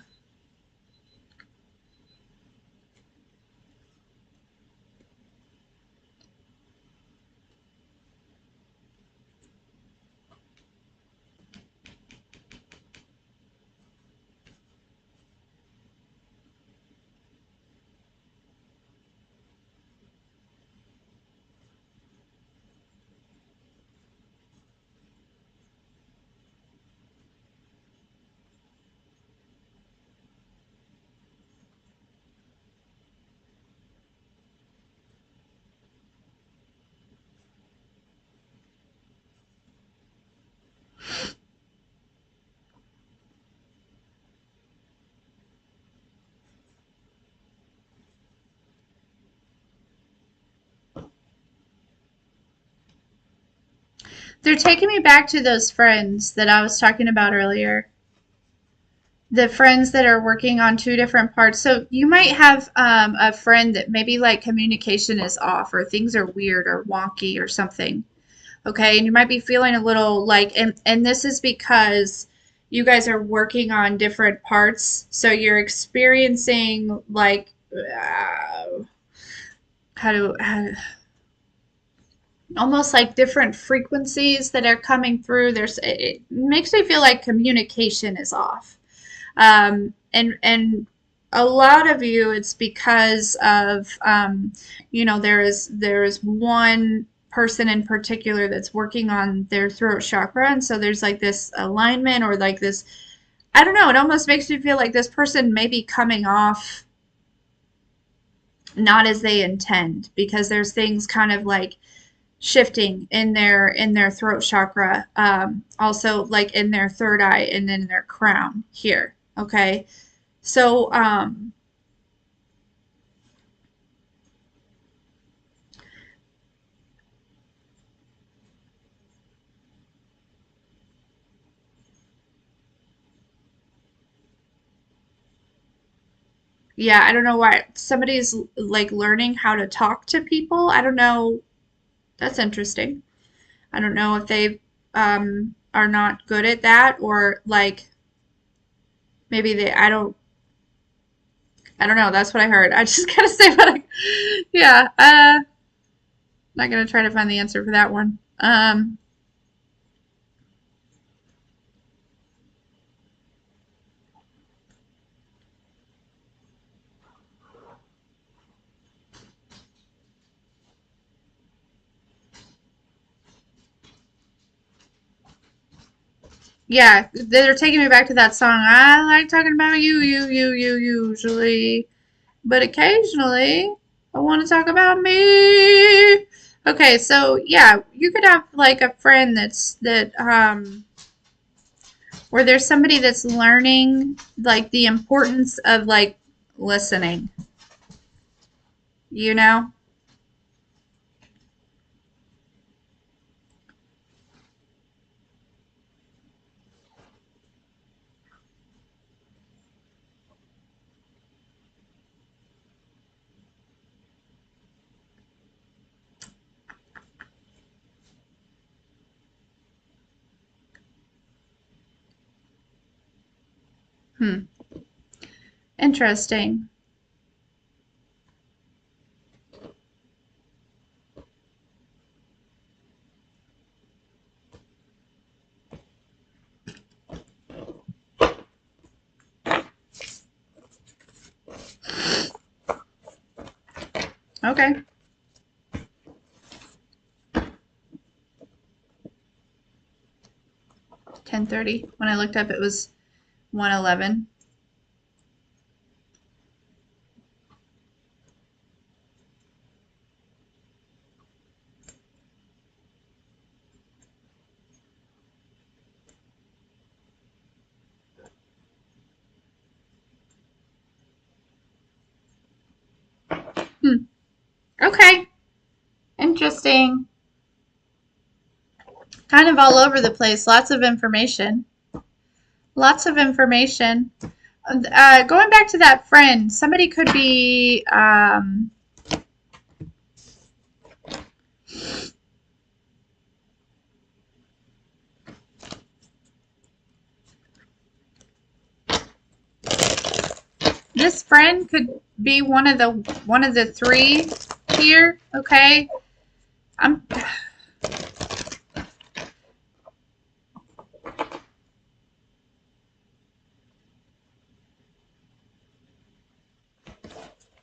[SPEAKER 1] They're taking me back to those friends that I was talking about earlier. The friends that are working on two different parts. So you might have a friend that maybe like communication is off or things are weird or wonky or something. Okay, and you might be feeling a little like and this is because you guys are working on different parts. So you're experiencing like how to almost like different frequencies that are coming through. It makes me feel like communication is off. And a lot of you, it's because of there is one person in particular that's working on their throat chakra, and so there's like this alignment or like this. I don't know. It almost makes me feel like this person may be coming off not as they intend because there's things kind of like shifting in their throat chakra, also like in their third eye and in their crown here. Okay, so yeah, I don't know why somebody's like learning how to talk to people. I don't know. That's interesting. I don't know if they are not good at that or like maybe they I don't know. That's what I heard. I just gotta say what I yeah. Not gonna try to find the answer for that one. Yeah, they're taking me back to that song. I like talking about you usually, but occasionally I want to talk about me. Okay, so yeah, you could have like a friend where there's somebody that's learning like the importance of like listening, you know? Hmm. Interesting. Okay. 10:30. When I looked up, it was 1:11. Hmm. Okay. Interesting. Kind of all over the place. Lots of information. Lots of information. Going back to that friend, somebody could be. This friend could be one of the three here. Okay. I'm.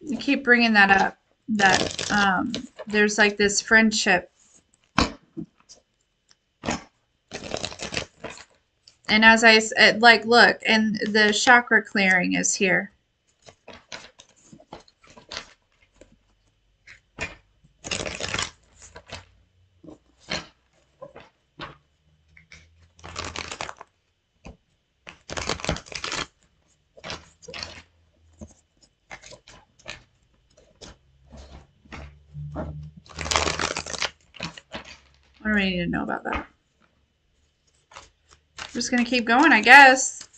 [SPEAKER 1] You keep bringing that up. That there's like this friendship. And as I said, like, look, and the chakra clearing is here. What do we need to know about that? We're just going to keep going, I guess.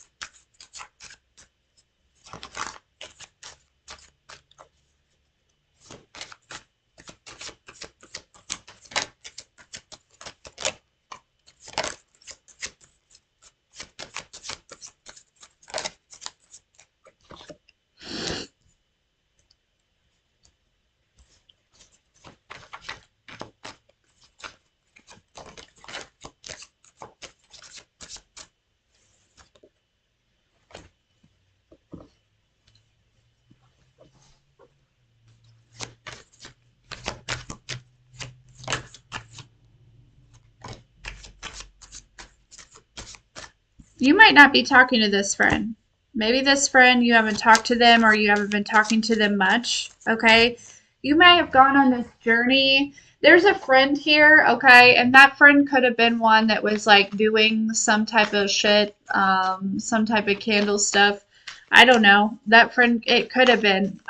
[SPEAKER 1] You might not be talking to this friend. Maybe this friend, you haven't talked to them or you haven't been talking to them much, okay? You may have gone on this journey. There's a friend here, okay? And that friend could have been one that was like doing some type of shit, some type of candle stuff. I don't know. That friend, it could have been.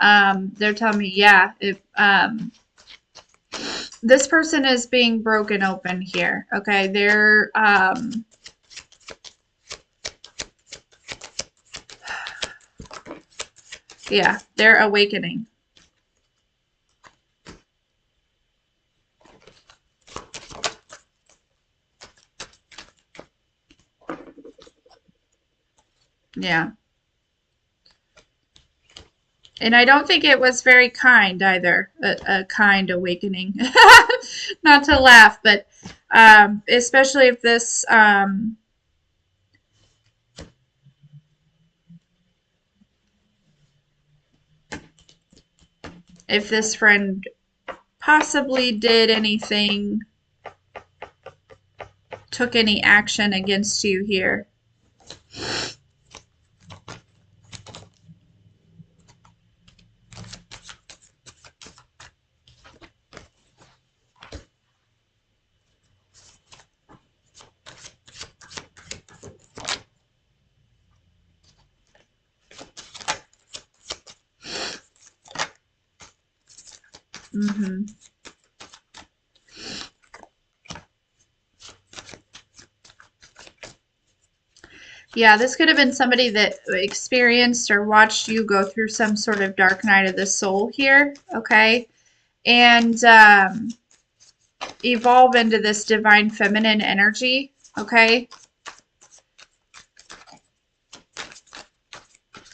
[SPEAKER 1] They're telling me, yeah, this person is being broken open here, okay? Yeah, they're awakening. Yeah. And I don't think it was very kind either, a kind awakening. Not to laugh, but especially if this friend possibly did anything, took any action against you here. Hmm. Yeah, this could have been somebody that experienced or watched you go through some sort of dark night of the soul here, okay? And evolve into this divine feminine energy, okay?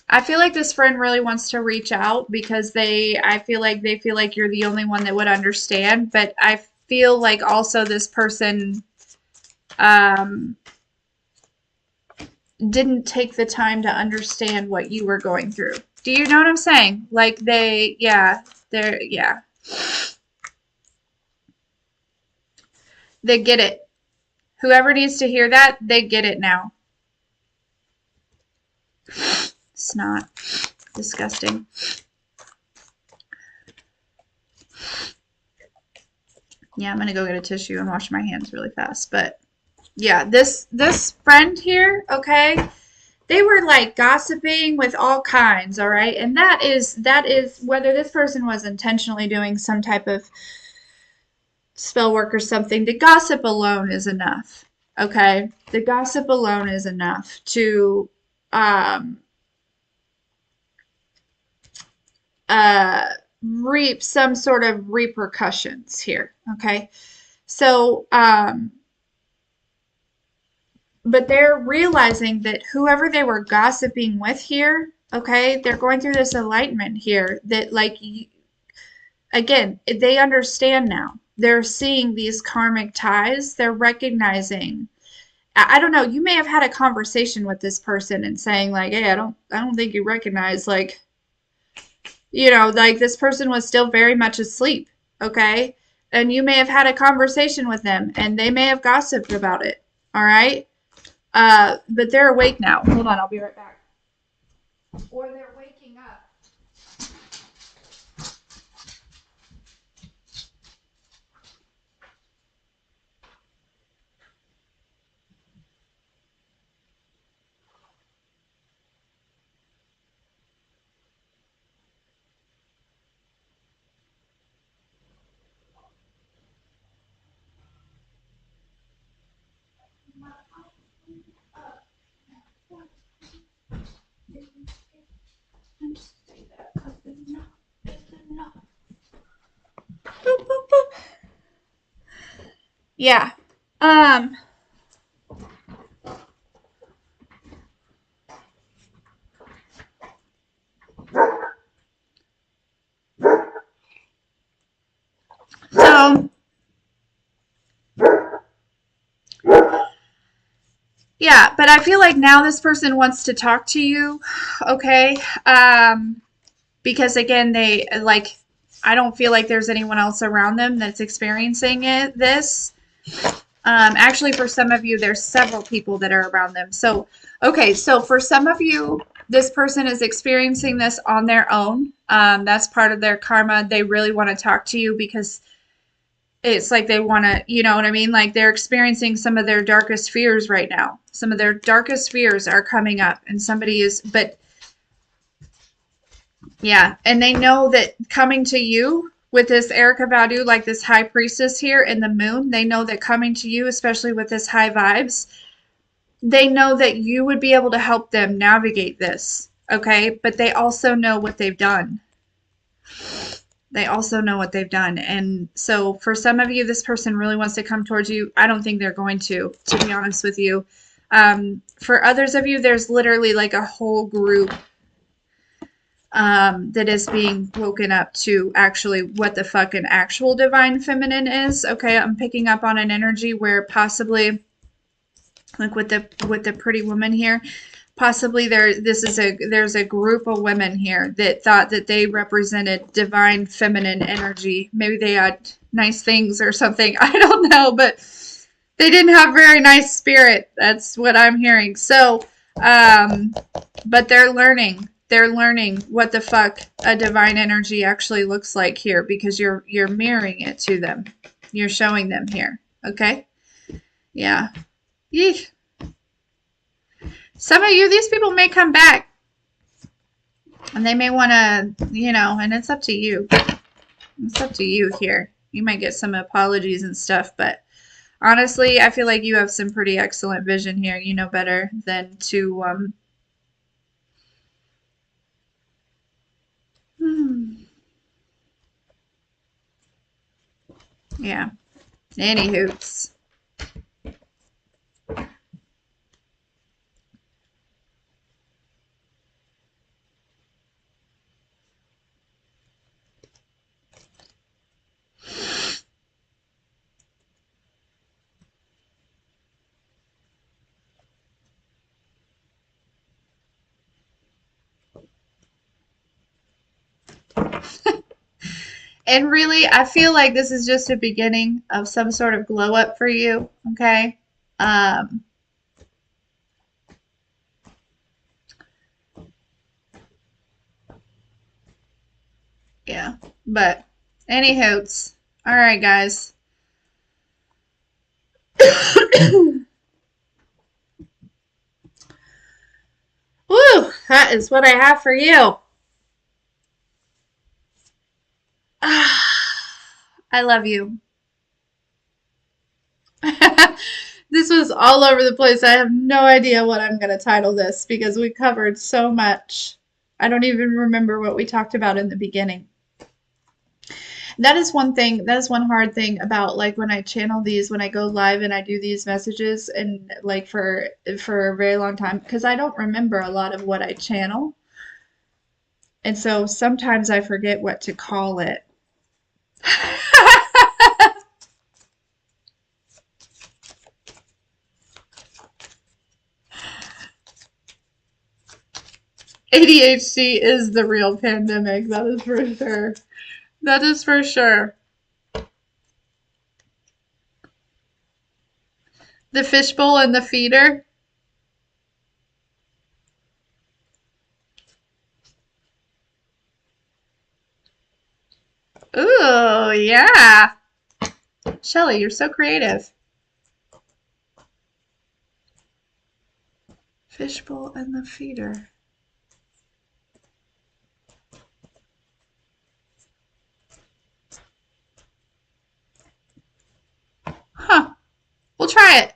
[SPEAKER 1] I feel like this friend really wants to reach out because I feel like they feel like you're the only one that would understand. But I feel like also this person um, didn't take the time to understand what you were going through. Do you know what I'm saying? Like yeah, they get it. Whoever needs to hear that, they get it now. It's not disgusting. Yeah, I'm gonna go get a tissue and wash my hands really fast. But yeah, this friend here, okay, they were like gossiping with all kinds, all right, and that is whether this person was intentionally doing some type of spell work or something. The gossip alone is enough, okay. The gossip alone is enough to um uh reap some sort of repercussions here, okay. So but they're realizing that whoever they were gossiping with here, okay, they're going through this enlightenment here that, like, again, they understand now. They're seeing these karmic ties. They're recognizing. I don't know. You may have had a conversation with this person and saying like, "Hey, I don't think you recognize like, like this person was still very much asleep." Okay, and you may have had a conversation with them, and they may have gossiped about it. All right. But they're awake now. Hold on, I'll be right back. Or they're waking up. Boop, boop, boop. Yeah. Um. So yeah, but I feel like now this person wants to talk to you. Okay. Because again, they like. I don't feel like there's anyone else around them that's experiencing it. This. Actually, for some of you, there's several people that are around them. So, okay, so for some of you, this person is experiencing this on their own. That's part of their karma. They really want to talk to you because it's like they want to, you know what I mean? Like they're experiencing some of their darkest fears right now. Some of their darkest fears are coming up, and somebody is, but yeah, and they know that coming to you with this Erica Badu, like this high priestess here in the moon, they know that coming to you, especially with this high vibes, they know that you would be able to help them navigate this. Okay. But they also know what they've done. They also know what they've done. And so for some of you, this person really wants to come towards you. I don't think they're going to be honest with you. For others of you, there's literally like a whole group that is being woken up to actually what the fuck an actual divine feminine is. Okay, I'm picking up on an energy where possibly, like with the pretty woman here, possibly there's a group of women here that thought that they represented divine feminine energy. Maybe they had nice things or something. I don't know, but they didn't have very nice spirit. That's what I'm hearing. So, but they're learning. They're learning what the fuck a divine energy actually looks like here because you're mirroring it to them. You're showing them here. Okay? Yeah. Yeesh. Some of you, these people may come back and they may want to, and it's up to you. It's up to you here. You might get some apologies and stuff, but honestly, I feel like you have some pretty excellent vision here. You know better than to, yeah. Any hoops. And really, I feel like this is just a beginning of some sort of glow up for you, okay? Um, yeah. But, anywho, all right, guys. Woo! That is what I have for you. I love you. This was all over the place. I have no idea what I'm going to title this because we covered so much. I don't even remember what we talked about in the beginning. That is one thing, that is one hard thing about like when I channel these, when I go live and I do these messages and like for a very long time because I don't remember a lot of what I channel. And so sometimes I forget what to call it. ADHD is the real pandemic. That is for sure. That is for sure. The fishbowl and the feeder. Ooh, yeah. Shelly, you're so creative. Fishbowl and the feeder. Huh. We'll try it.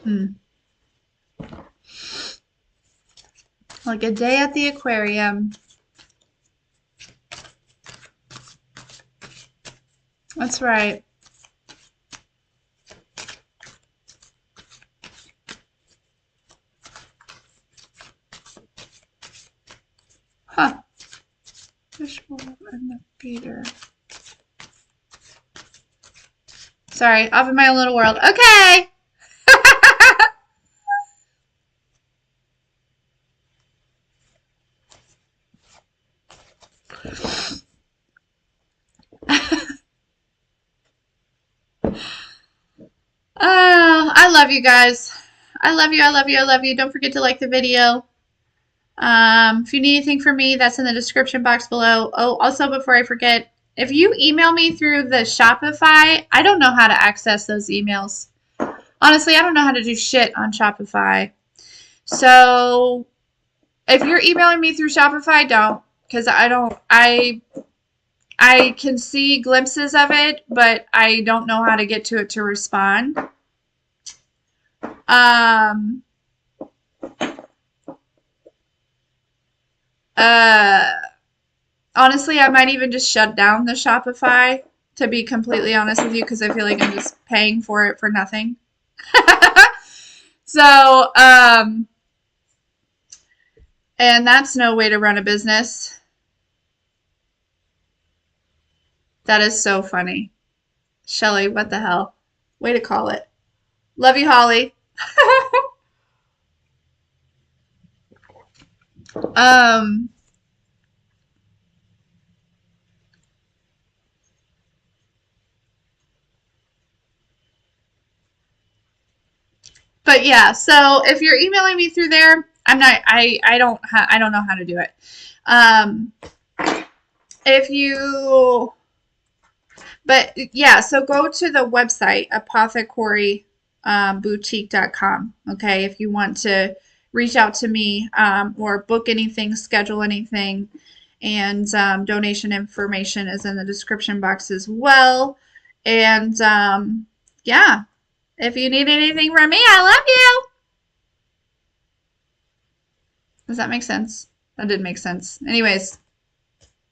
[SPEAKER 1] Hmm. Like a day at the aquarium. That's right. Huh. Fishbowl and the feeder. Sorry, off in my own little world. Okay. Oh, I love you guys. I love you. I love you. I love you. Don't forget to like the video. If you need anything from me, that's in the description box below. Oh, also, before I forget, if you email me through the Shopify, I don't know how to access those emails. Honestly, I don't know how to do shit on Shopify. So if you're emailing me through Shopify, don't, because I can see glimpses of it, but I don't know how to get to it to respond. Um, uh, Honestly, I might even just shut down the Shopify, to be completely honest with you, because I feel like I'm just paying for it for nothing. So, and that's no way to run a business. That is so funny. Shelly, what the hell? Way to call it. Love you, Holly. um, but yeah, so if you're emailing me through there, I don't know how to do it. Um, if you But yeah, so go to the website, apothecary boutique.com. Okay, if you want to reach out to me or book anything, schedule anything, and donation information is in the description box as well. And yeah, if you need anything from me, I love you. Does that make sense? That did make sense. Anyways,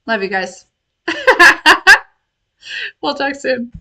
[SPEAKER 1] love you guys. We'll talk soon.